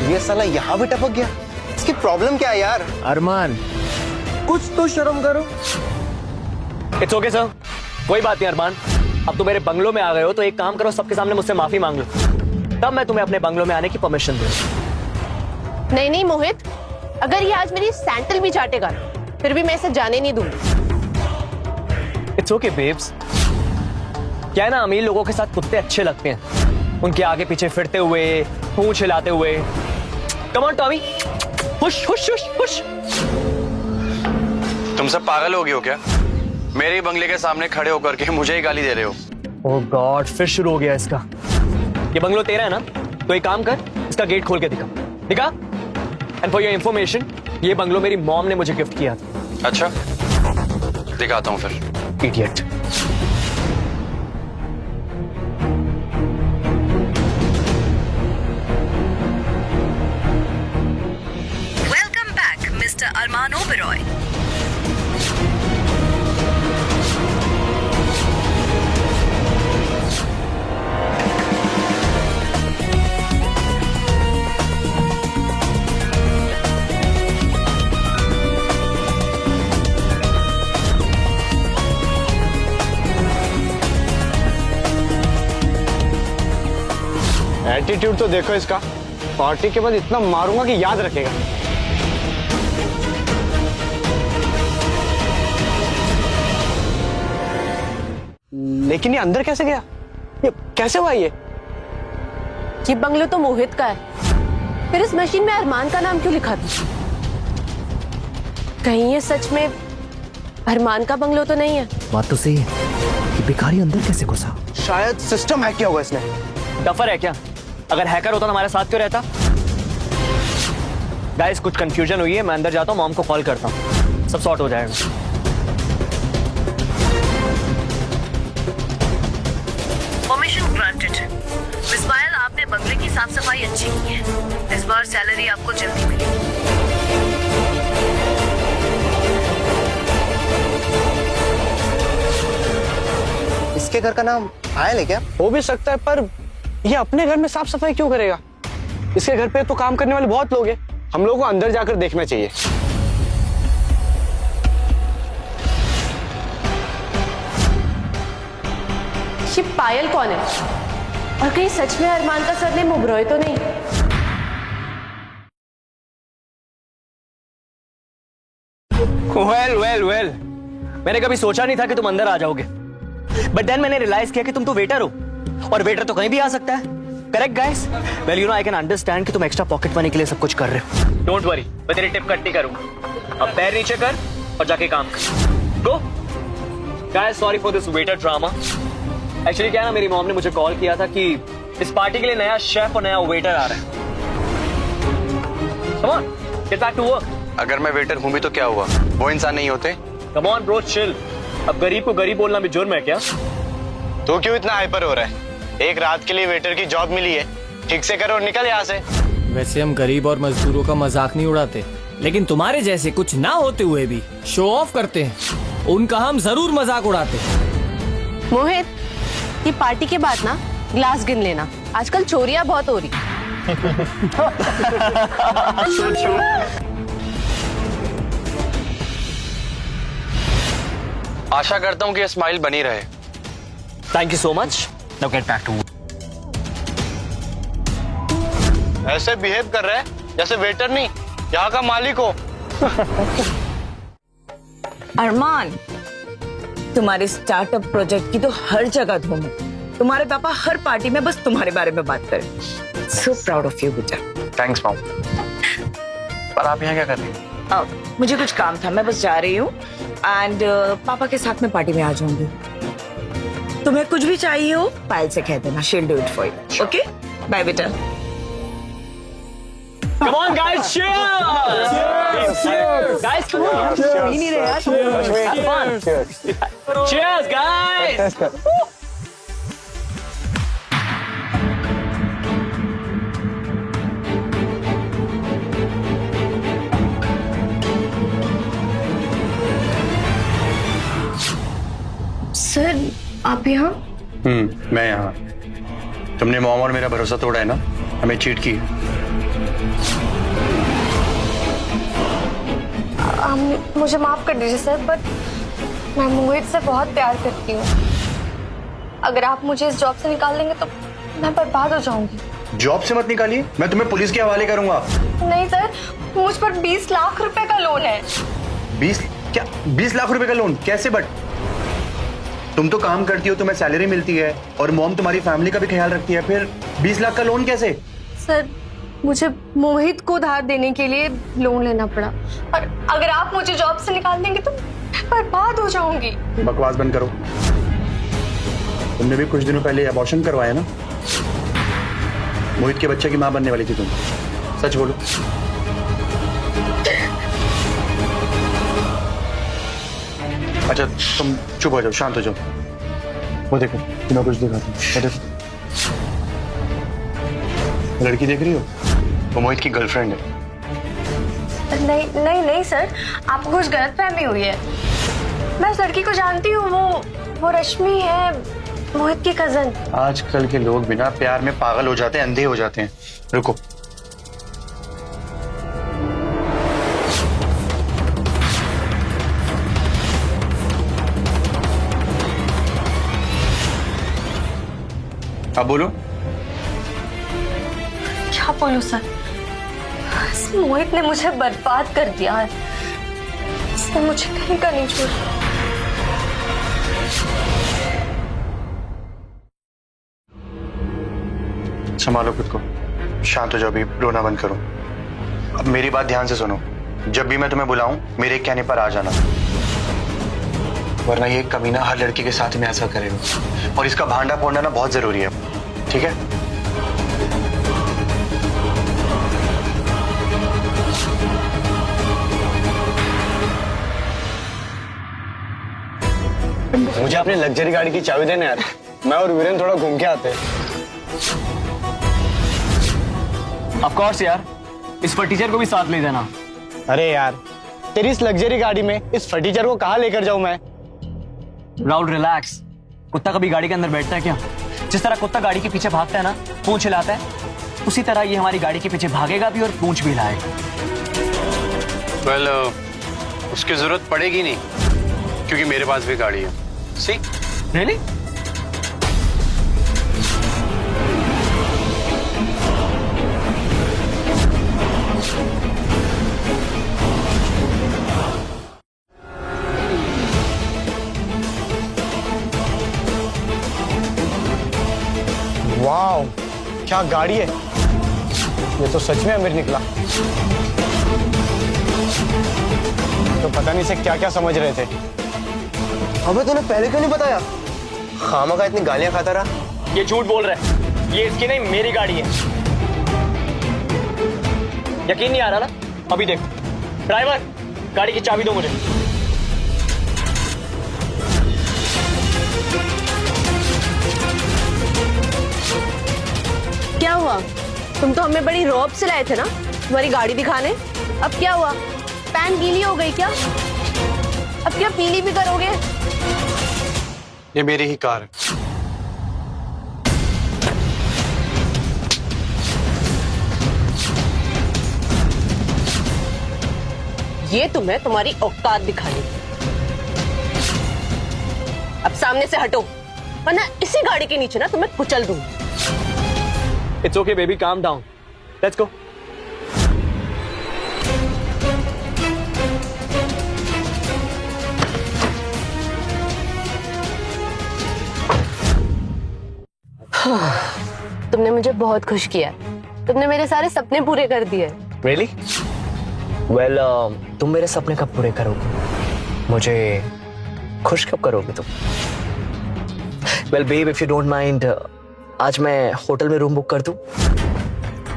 ये साला यहाँ भी टपक गया, इसकी प्रॉब्लम क्या है यार? अरमान, कुछ तो शर्म करो। इट्स ओके सर, कोई बात नहीं अरमान। अब तुम मेरे बंगलो में आ गए हो तो एक काम करो, सबके सामने मुझसे माफी मांग लो, तब मैं तुम्हें अपने बंगलो में आने की परमिशन दूंगा। नहीं नहीं मोहित, अगर ये आज मेरी सैंडल भी चाटेगा फिर भी मैं इसे जाने नहीं दूंगी। It's okay babes. क्या है ना, अमीर लोगों के साथ कुत्ते अच्छे लगते हैं, उनके आगे पीछे फिरते हुए, पूंछ हिलाते हुए। Come on Tommy, hush hush hush hush. तुम तुम सब पागल हो गए हो क्या? मेरे ही बंगले के सामने खड़े होकर के मुझे ही गाली दे रहे हो। ओह गॉड, फिर शुरू हो गया इसका। ये बंगलो तेरा है ना, तो एक काम कर, इसका गेट खोल के दिखा दिखा। एंड फॉर योर इंफॉर्मेशन, ये बंगलो मेरी मॉम ने मुझे गिफ्ट किया था। अच्छा, दिखाता हूँ फिर। इडियट। वेलकम बैक मिस्टर अरमान ओबेरॉय। एटीट्यूड तो देखो इसका, पार्टी के बाद इतना मारूंगा कि याद रखेगा। लेकिन ये अंदर कैसे गया? ये कैसे हुआ ये बंगलो तो मोहित का है, फिर इस मशीन में अरमान का नाम क्यों लिखा था? कहीं ये सच में अरमान का बंगलो तो नहीं है? बात तो सही है कि भिखारी अंदर कैसे घुसा? शायद सिस्टम हैक किया होगा इसने। डफर है क्या? अगर हैकर होता तो हमारे साथ क्यों रहता? गाइस, कुछ कंफ्यूजन हुई है, मैं अंदर जाता हूँ, मॉम को कॉल करता हूँ, सब सॉर्ट हो जाएगा। Permission granted. मिस पायल, आपने बंगले की साफ सफाई अच्छी की है। इस बार सैलरी आपको जल्दी मिलेगी। इसके घर का नाम पायल है क्या? हो भी सकता है, पर ये अपने घर में साफ सफाई क्यों करेगा? इसके घर पे तो काम करने वाले बहुत लोग हैं, हम लोगों को अंदर जाकर देखना चाहिए। ये पायल कौन है? और कहीं सच में अरमान का सरनेम ओबेरॉय तो नहीं? वेल, मैंने कभी सोचा नहीं था कि तुम अंदर आ जाओगे, बट देन मैंने रियलाइज किया कि तुम तो वेटर हो, और वेटर तो कहीं भी आ सकता है। Correct guys? Well you know, I can understand कि तुम एक्स्ट्रा पॉकेट मनी के लिए सब कुछ कर रहे हो। डोंट वरी, मैं तेरी टिप कट नहीं करूंगा। अब पैर नीचे कर और जाके काम कर। Go guys, sorry for this waiter drama. Actually क्या है ना, मेरी मॉम ने मुझे कॉल किया था कि इस पार्टी के लिए नया शेफ और नया वेटर आ रहा है। Come on, get back to work. अगर मैं वेटर हूं भी तो क्या हुआ? वो इंसान नहीं होते? Come on bro, chill. अब गरीब को गरीब बोलना भी जुर्म है क्या? तो क्यों इतना हाइपर हो रहा है? एक रात के लिए वेटर की जॉब मिली है, ठीक से करो और निकल यहाँ से। वैसे हम गरीब और मजदूरों का मजाक नहीं उड़ाते, लेकिन तुम्हारे जैसे कुछ ना होते हुए भी शो ऑफ करते हैं, उनका हम जरूर मजाक उड़ाते हैं। मोहित, ये पार्टी के बाद ना ग्लास गिन लेना, आजकल चोरियां बहुत हो रही। आशा करता हूँ कि ये स्माइल बनी रहे। Thank you so much. Now get back to work. ऐसे बिहेव कर रहा है जैसे वेटर नहीं, यहाँ का मालिक हो। अरमान, तुम्हारे स्टार्टअप प्रोजेक्ट की तो हर जगह धूम है। तुम्हारे पापा हर पार्टी में बस तुम्हारे बारे में बात करें। सो प्राउड ऑफ यू बेटा। Thanks mom. पर आप यहाँ क्या कर रही हैं? मुझे कुछ काम था, मैं बस जा रही हूँ एंड पापा के साथ में पार्टी में आ जाऊंगी। तुम्हें कुछ भी चाहिए हो पायल से कह देना, she will do it for you. Okay, bye बेटा। Come on guys, cheers! Cheers! Guys, come on! पी नहीं रहे यार। Have fun! Cheers, guys! Sir, आप यहाँ? मैं यहाँ। तुमने मॉम और मेरा भरोसा तोड़ा है ना, हमें चीट की। मुझे माफ कर दीजिए सर, बट मैं मोहित से बहुत प्यार करती हूँ। अगर आप मुझे इस जॉब से निकाल देंगे तो मैं बर्बाद हो जाऊंगी। जॉब से मत निकालिए, मैं तुम्हें पुलिस के हवाले करूंगा। नहीं सर, मुझ पर 20 लाख रुपए का लोन है। 20 लाख रुपए का लोन कैसे? बट तुम तो काम करती हो, तुम्हें सैलरी मिलती है और मॉम तुम्हारी फैमिली का भी ख्याल रखती है, फिर 20 लाख का लोन कैसे? सर, मुझे मोहित को उधार देने के लिए लोन लेना पड़ा, और अगर आप मुझे जॉब से निकाल देंगे तो मैं बर्बाद हो जाऊंगी। बकवास बंद करो। तुमने भी कुछ दिनों पहले अबॉर्शन करवाया ना? मोहित के बच्चे की मां बनने वाली थी तुम, सच बोलो। अच्छा तुम चुप हो जाओ, शांत हो जाओ। वो देखो, तुम्हें कुछ दिखाता हूं। वो देखो, लड़की देख रही हो? वो मोहित की गर्लफ्रेंड है। नहीं नहीं नहीं सर, आपको कुछ गलतफहमी हुई है। मैं उस लड़की को जानती हूँ, वो रश्मि है, मोहित की कजन। आजकल के लोग बिना प्यार में पागल हो जाते हैं, अंधे हो जाते हैं। रुको, अब बोलो। क्या बोलूं सर, इस मोहित ने मुझे बर्बाद कर दिया है। इसने मुझे कहीं का नहीं छोड़ा। संभालो खुद को, शांत हो जाओ, अभी रोना बंद करो। अब मेरी बात ध्यान से सुनो। जब भी मैं तुम्हें बुलाऊं, मेरे कहने पर आ जाना, वरना ये कमीना हर लड़की के साथ में ऐसा करेगा और इसका भांडा फोड़ना ना बहुत जरूरी है, ठीक है? मुझे अपनी लग्जरी गाड़ी की चाबी देना यार, मैं और वीरेन थोड़ा घूम के आते हैं। ऑफ कोर्स यार, इस फटीचर को भी साथ ले जाना। अरे यार, तेरी इस लग्जरी गाड़ी में इस फटीचर को कहाँ लेकर जाऊं मैं? राहुल रिलैक्स। कुत्ता कभी गाड़ी के अंदर बैठता है क्या? जिस तरह कुत्ता गाड़ी के पीछे भागता है ना, पूंछ हिलाता है, उसी तरह ये हमारी गाड़ी के पीछे भागेगा भी और पूंछ भी हिलाएगा। वेल, उसकी जरूरत पड़ेगी नहीं, क्योंकि मेरे पास भी गाड़ी है। सी रियली? वाओ, क्या गाड़ी है! ये तो सच में अमीर निकला। तो पता नहीं से क्या क्या समझ रहे थे। हमें तूने पहले क्यों नहीं बताया? खामखा इतनी गालियां खाता रहा। ये झूठ बोल रहा है, ये इसकी नहीं मेरी गाड़ी है। यकीन नहीं आ रहा ना? अभी देखो। ड्राइवर, गाड़ी की चाबी दो मुझे। क्या हुआ? तुम तो हमें बड़ी रौब से लाए थे ना तुम्हारी गाड़ी दिखाने। अब क्या हुआ? पैंट गीली हो गई क्या? अब क्या पीली भी करोगे? ये मेरी ही कार है। ये तुम्हें तुम्हारी औकात दिखानी। अब सामने से हटो, वरना इसी गाड़ी के नीचे ना तुम्हें कुचल दूं। It's okay, baby. Calm down. Let's go. तुमने मुझे बहुत खुश किया। तुमने मेरे सारे सपने पूरे कर दिए। Really? Well, तुम मेरे सपने कब पूरे करोगे? मुझे खुश कब करोगे तुम? Well, babe, if you don't mind, आज मैं होटल में रूम बुक कर दूं?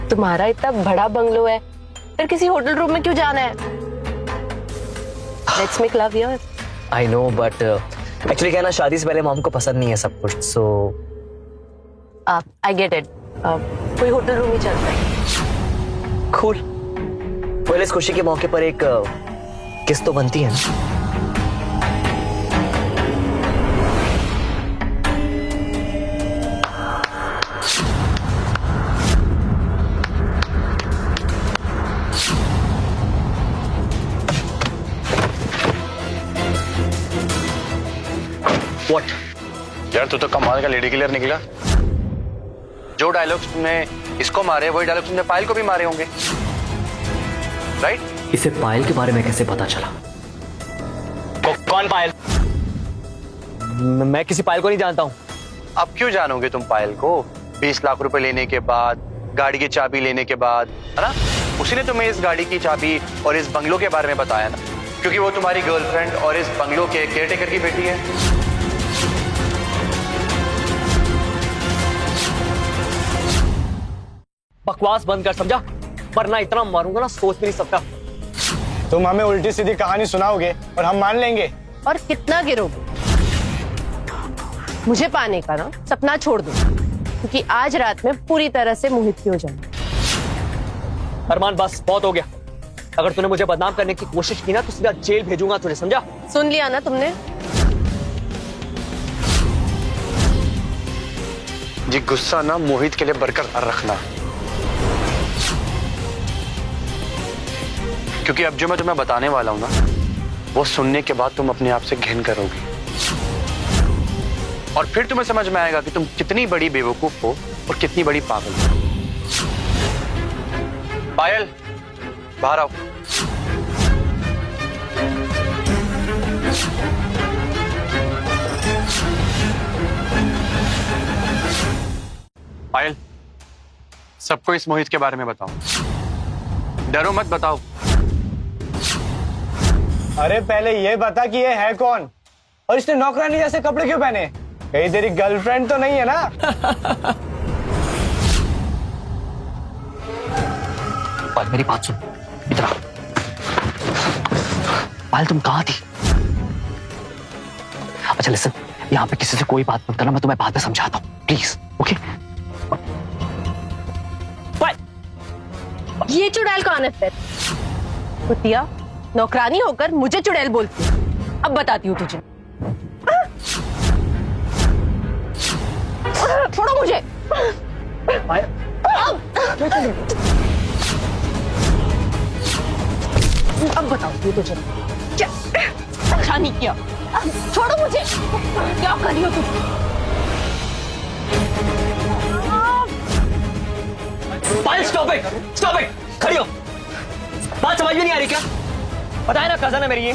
तुम्हारा इतना बड़ा बंगलो है, फिर किसी होटल रूम में क्यों जाना है? Let's make love here. I know, but actually क्या ना, शादी से पहले मॉम को पसंद नहीं है सब कुछ, so I get it. कोई होटल रूम ही चलता है। cool. Well, इस खुशी के मौके पर एक किस तो बनती है ना? What? यार तू तो कमाल का लेडी किलर निकला। जो डायलॉग्स तुमने इसको मारे, वही डायलॉग तुमने पायल को भी मारे होंगे, राइट? इसे पायल के बारे में कैसे पता चला? कौन पायल? मैं किसी पायल को नहीं जानता हूँ। अब क्यों जानोगे तुम पायल को? 20 लाख रुपए लेने के बाद, गाड़ी की चाबी लेने के बाद, है ना? उसी ने तुम्हें इस गाड़ी की चाबी और इस बंगलो के बारे में बताया ना। क्योंकि वो तुम्हारी गर्लफ्रेंड और इस बंगलो के केयरटेकर की बेटी है। बकवास बंद कर, समझा? वरना इतना मारूंगा ना सोच भी नहीं सकता। तुम हमें उल्टी सीधी कहानी सुनाओगे और हम मान लेंगे। और कितना गिरोगे? मुझे पाने का ना सपना छोड़ दो, क्योंकि आज रात में पूरी तरह से मोहित की हो जाऊंगी। अरमान बस बहुत हो गया। अगर तूने मुझे बदनाम करने की कोशिश की ना तो सीधा जेल भेजूंगा तुझे, समझा? सुन लिया ना तुमने? जी गुस्सा ना मोहित के लिए बरकरार रखना, क्योंकि अब जो मैं तुम्हें बताने वाला हूं ना, वो सुनने के बाद तुम अपने आप से घिन करोगी और फिर तुम्हें समझ में आएगा कि तुम कितनी बड़ी बेवकूफ हो और कितनी बड़ी पागल हो। पायल, बाहर आओ। पायल, सबको इस मोहित के बारे में बताओ, डरो मत, बताओ। अरे पहले ये बता कि ये है कौन और इसने नौकरानी जैसे कपड़े क्यों पहने? कहीं तेरी गर्लफ्रेंड तो नहीं है ना? पायल मेरी बात सुन, इधर आ। पायल तुम कहाँ थी? अच्छा लिसन, यहाँ पे किसी से कोई बात मत करना, मैं तुम्हें बाद में समझाता हूँ, प्लीज, ओके? ये चुड़ैल कौन है फिर? कुतिया, नौकरानी होकर मुझे चुड़ैल बोलती है। अब बताती हूँ तुझे। छोड़ो मुझे। अब बताती हूँ तुझे क्या अच्छा नहीं किया। छोड़ो मुझे। क्या कर रही हो तुम? पायल स्टॉप इट, स्टॉप इट, खड़ी हो। बात समझ में नहीं आ रही क्या? बताए ना कजन है मेरी ये।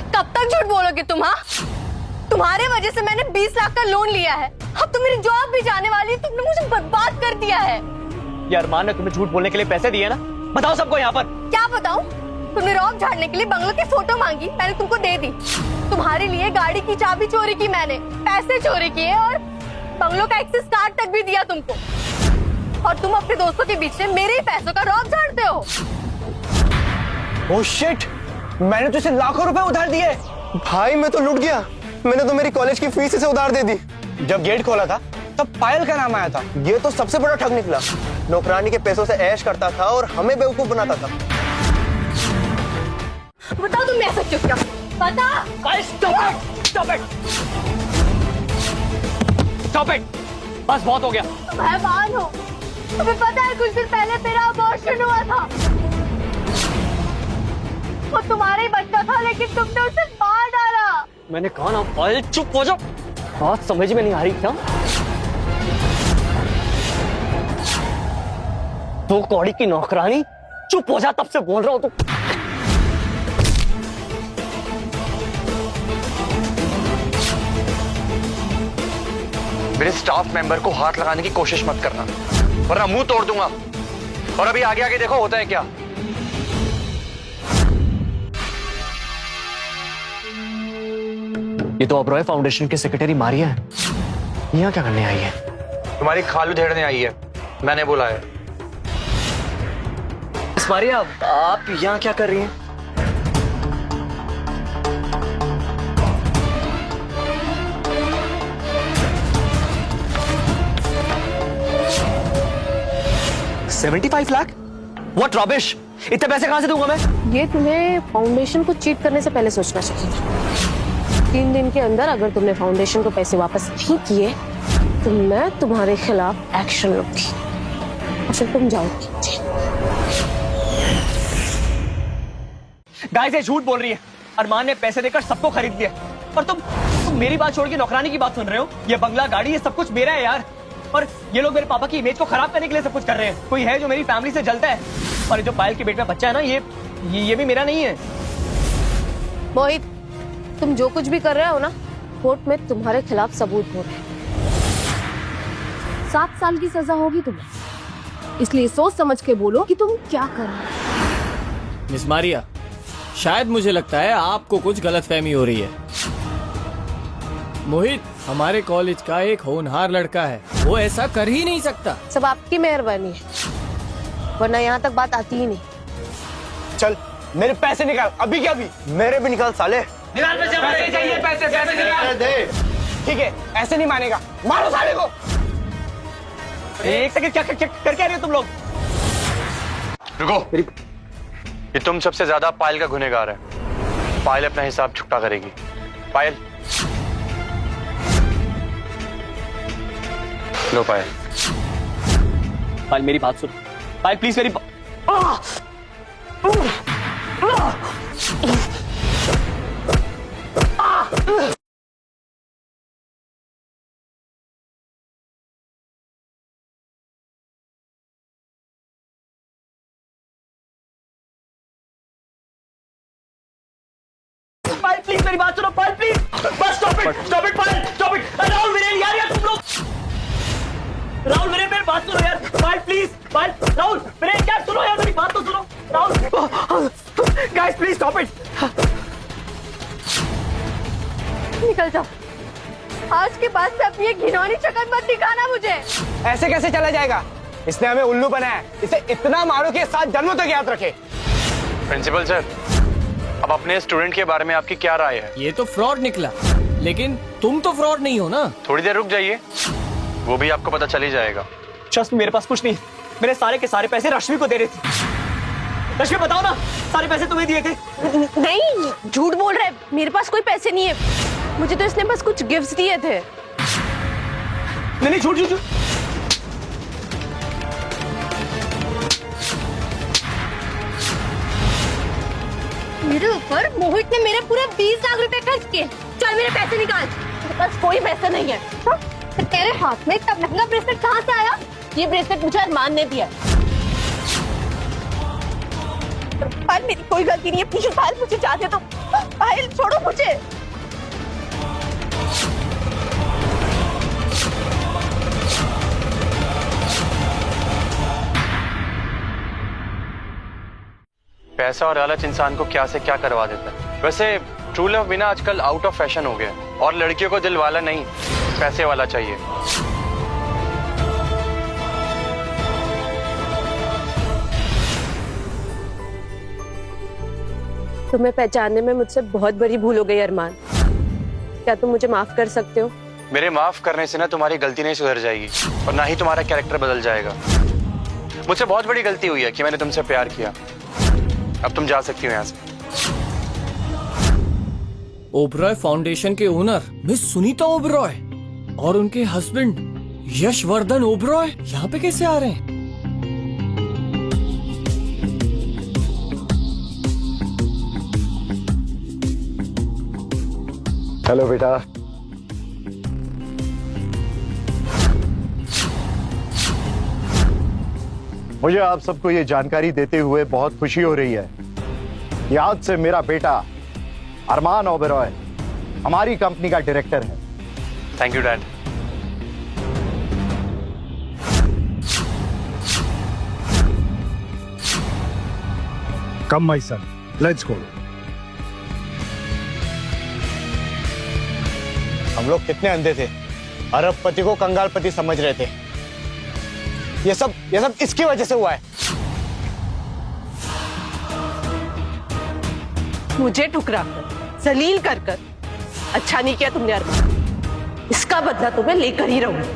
कब तक झूठ बोलोगे तुम? हाँ, तुम्हारे वजह से मैंने 20 लाख का लोन लिया है। अब तो मेरी जॉब भी जाने वाली है। तुमने मुझे बर्बाद कर दिया है। ये अरमान ने तुम्हें झूठ बोलने के लिए पैसे दिए ना? बताओ सबको यहाँ पर। क्या बताऊं? तुमने रौब झाड़ने के लिए बंगलों की फोटो मांगी, मैंने तुमको दे दी। तुम्हारे लिए गाड़ी की चाबी चोरी की मैंने, पैसे चोरी किए और बंगलों का एक्सेस कार्ड तक भी दिया तुमको। और तुम अपने दोस्तों के बीच से मेरे ही पैसों का रौब झाड़ते हो। ओह शिट, मैंने तुझे लाखों रुपए उधार दिए। भाई मैं तो लूट गया, मैंने तो मेरी कॉलेज की फीस इसे उधार दे दी। जब गेट खोला था तब पायल का नाम आया था। ये तो सबसे बड़ा ठग निकला, नौकरानी के पैसों से ऐश करता था और हमें बेवकूफ बनाता था। बताओ तुम ऐसा क्यों किया? बता। स्टॉप इट, स्टॉप इट, बस बहुत हो गया। तुम हैवान हो। तुम्हें पता है कुछ दिन पहले तेरा अबॉर्शन हुआ था। वो तुम्हारा ही बच्चा था, लेकिन तुमने उसे मार डाला। मैंने कहा ना पायल चुप हो जाओ। बात समझ में नहीं आ रही क्या? तो कौड़ी की नौकरानी, चुप हो जा, तब से बोल रहा हूं। तो मेरे स्टाफ मेंबर को हाथ लगाने की कोशिश मत करना, वरना मुंह तोड़ दूंगा। और अभी आगे आगे देखो होता है क्या। ये तो ओबरॉय फाउंडेशन के सेक्रेटरी मारिया है। यहाँ क्या करने आई है? तुम्हारी खालू धेड़ने आई है, मैंने बोला है। मारिया, आप यहाँ क्या कर रही हैं? $75 लाख? What rubbish! इतने पैसे कहां से दूंगा मैं? ये तुम्हें फाउंडेशन को चीट करने से पहले सोचना चाहिए था। 3 दिन के अंदर अगर तुमने फाउंडेशन को पैसे वापस नहीं किए तो मैं तुम्हारे खिलाफ एक्शन लूंगी और फिर तुम जाओगी। गाइस ये झूठ बोल रही है। अरमान ने पैसे देकर सबको खरीद लिया और तुम मेरी बात छोड़ के नौकरानी की बात सुन रहे हो। ये बंगला, गाड़ी, ये सब कुछ मेरा है यार। और ये लोग मेरे पापा की इमेज को खराब करने के लिए सब कुछ कर रहे हैं। कोई है जो मेरी फैमिली से जलता है। और जो पायल के पेट में बच्चा है ना, ये भी मेरा नहीं है। मोहित, तुम जो कुछ भी कर रहे हो ना, कोर्ट में तुम्हारे खिलाफ सबूत हो रहे हैं। 7 साल की सजा होगी तुम्हें, इसलिए सोच समझ के बोलो कि तुम क्या कर रहे हो। मिस मारिया, शायद मुझे लगता है आपको कुछ गलतफहमी हो रही है। मोहित हमारे कॉलेज का एक होनहार लड़का है, वो ऐसा कर ही नहीं सकता। सब आपकी मेहरबानी है, वरना यहाँ तक बात आती ही नहीं। चल मेरे पैसे निकाल, अभी क्या अभी। मेरे भी निकाल साले। पैसे चाहिए, पैसे दे। ठीक है, ऐसे नहीं मानेगा, मारो साले को। एक सेकंड, क्या कर रहे हो तुम लोग? रुको, ये तुम सबसे ज्यादा पायल का गुनहगार है। पायल अपना हिसाब चुकता करेगी। पायल, लो पायल। पायल मेरी बात सुन, पायल प्लीज मेरी पायल प्लीज मेरी बात सुनो, पायल प्लीज, बस stop it Payal, stop it. Rahul Viren यार तुम लोग, राहुल वीरेन मेरी बात सुनो यार, पायल प्लीज, पायल, राहुल वीरेन यार सुनो यार, मेरी बात तो सुनो Rahul, guys please stop it. निकल जाओ, आज के बाद से अपनी ये घिनौनी शक्ल मत दिखाना मुझे। ऐसे कैसे चला जाएगा? इसने हमें उल्लू बनाया है, इसे इतना मारो कि 7 जन्मों तक याद रखे। प्रिंसिपल सर, अब अपने स्टूडेंट के बारे में आपकी क्या राय है? ये तो फ्रॉड निकला, लेकिन तुम तो फ्रॉड नहीं हो ना। थोड़ी देर रुक जाइए, वो भी आपको पता चल ही जाएगा। ट्रस्ट मी, मेरे पास कुछ नहीं, मेरे सारे के सारे पैसे रश्मि को दे रहे थे। रश्मि बताओ ना, सारे पैसे तुम्हें दिए थे? नहीं, झूठ बोल रहे, मेरे पास कोई पैसे नहीं है, मुझे तो इसने बस कुछ गिफ्ट्स दिए थे। नहीं झूठ झूठ। मेरे ऊपर मोहित ने मेरे पूरे 20 लाख रुपए खर्च किए। चल मेरे पैसे निकाल। मेरे पास कोई पैसा नहीं है। हाँ? तेरे हाथ में इतना महंगा ब्रेसलेट कहाँ से आया? ये ब्रेसलेट मुझे अरमान ने दिया। पायल मेरी कोई गलती नहीं है, प्लीज पायल मुझे जाने दो। पायल छोड़ो मुझे। पैसा और लालच इंसान को क्या से क्या करवा देता है। वैसे ट्रू लव बिना आजकल आउट ऑफ फैशन हो गया, और लड़कियों को दिल वाला नहीं, पैसे वाला चाहिए। तुम्हें पहचानने में मुझसे बहुत बड़ी भूल हो गई अरमान। क्या तुम मुझे माफ कर सकते हो? मेरे माफ करने से ना तुम्हारी गलती नहीं सुधर जाएगी, और ना ही तुम्हारा कैरेक्टर बदल जाएगा। मुझसे बहुत बड़ी गलती हुई है कि मैंने तुमसे प्यार किया। अब तुम जा सकती हो यहाँ से। ओबरॉय फाउंडेशन के ओनर मिस सुनीता ओबरॉय और उनके हस्बैंड यशवर्धन ओबरॉय यहाँ पे कैसे आ रहे हैं? हेलो बेटा। मुझे आप सबको ये जानकारी देते हुए बहुत खुशी हो रही है कि आज से मेरा बेटा अरमान ओबरॉय हमारी कंपनी का डायरेक्टर है। Thank you dad. Come my son, let's go. हम लोग कितने अंधे थे, अरबपति को कंगालपति समझ रहे थे। ये सब इसकी वजह से हुआ है। मुझे ठुकरा कर, जलील कर कर अच्छा नहीं किया तुमने अरमान। इसका बदला तुम्हें लेकर ही रहूंगी।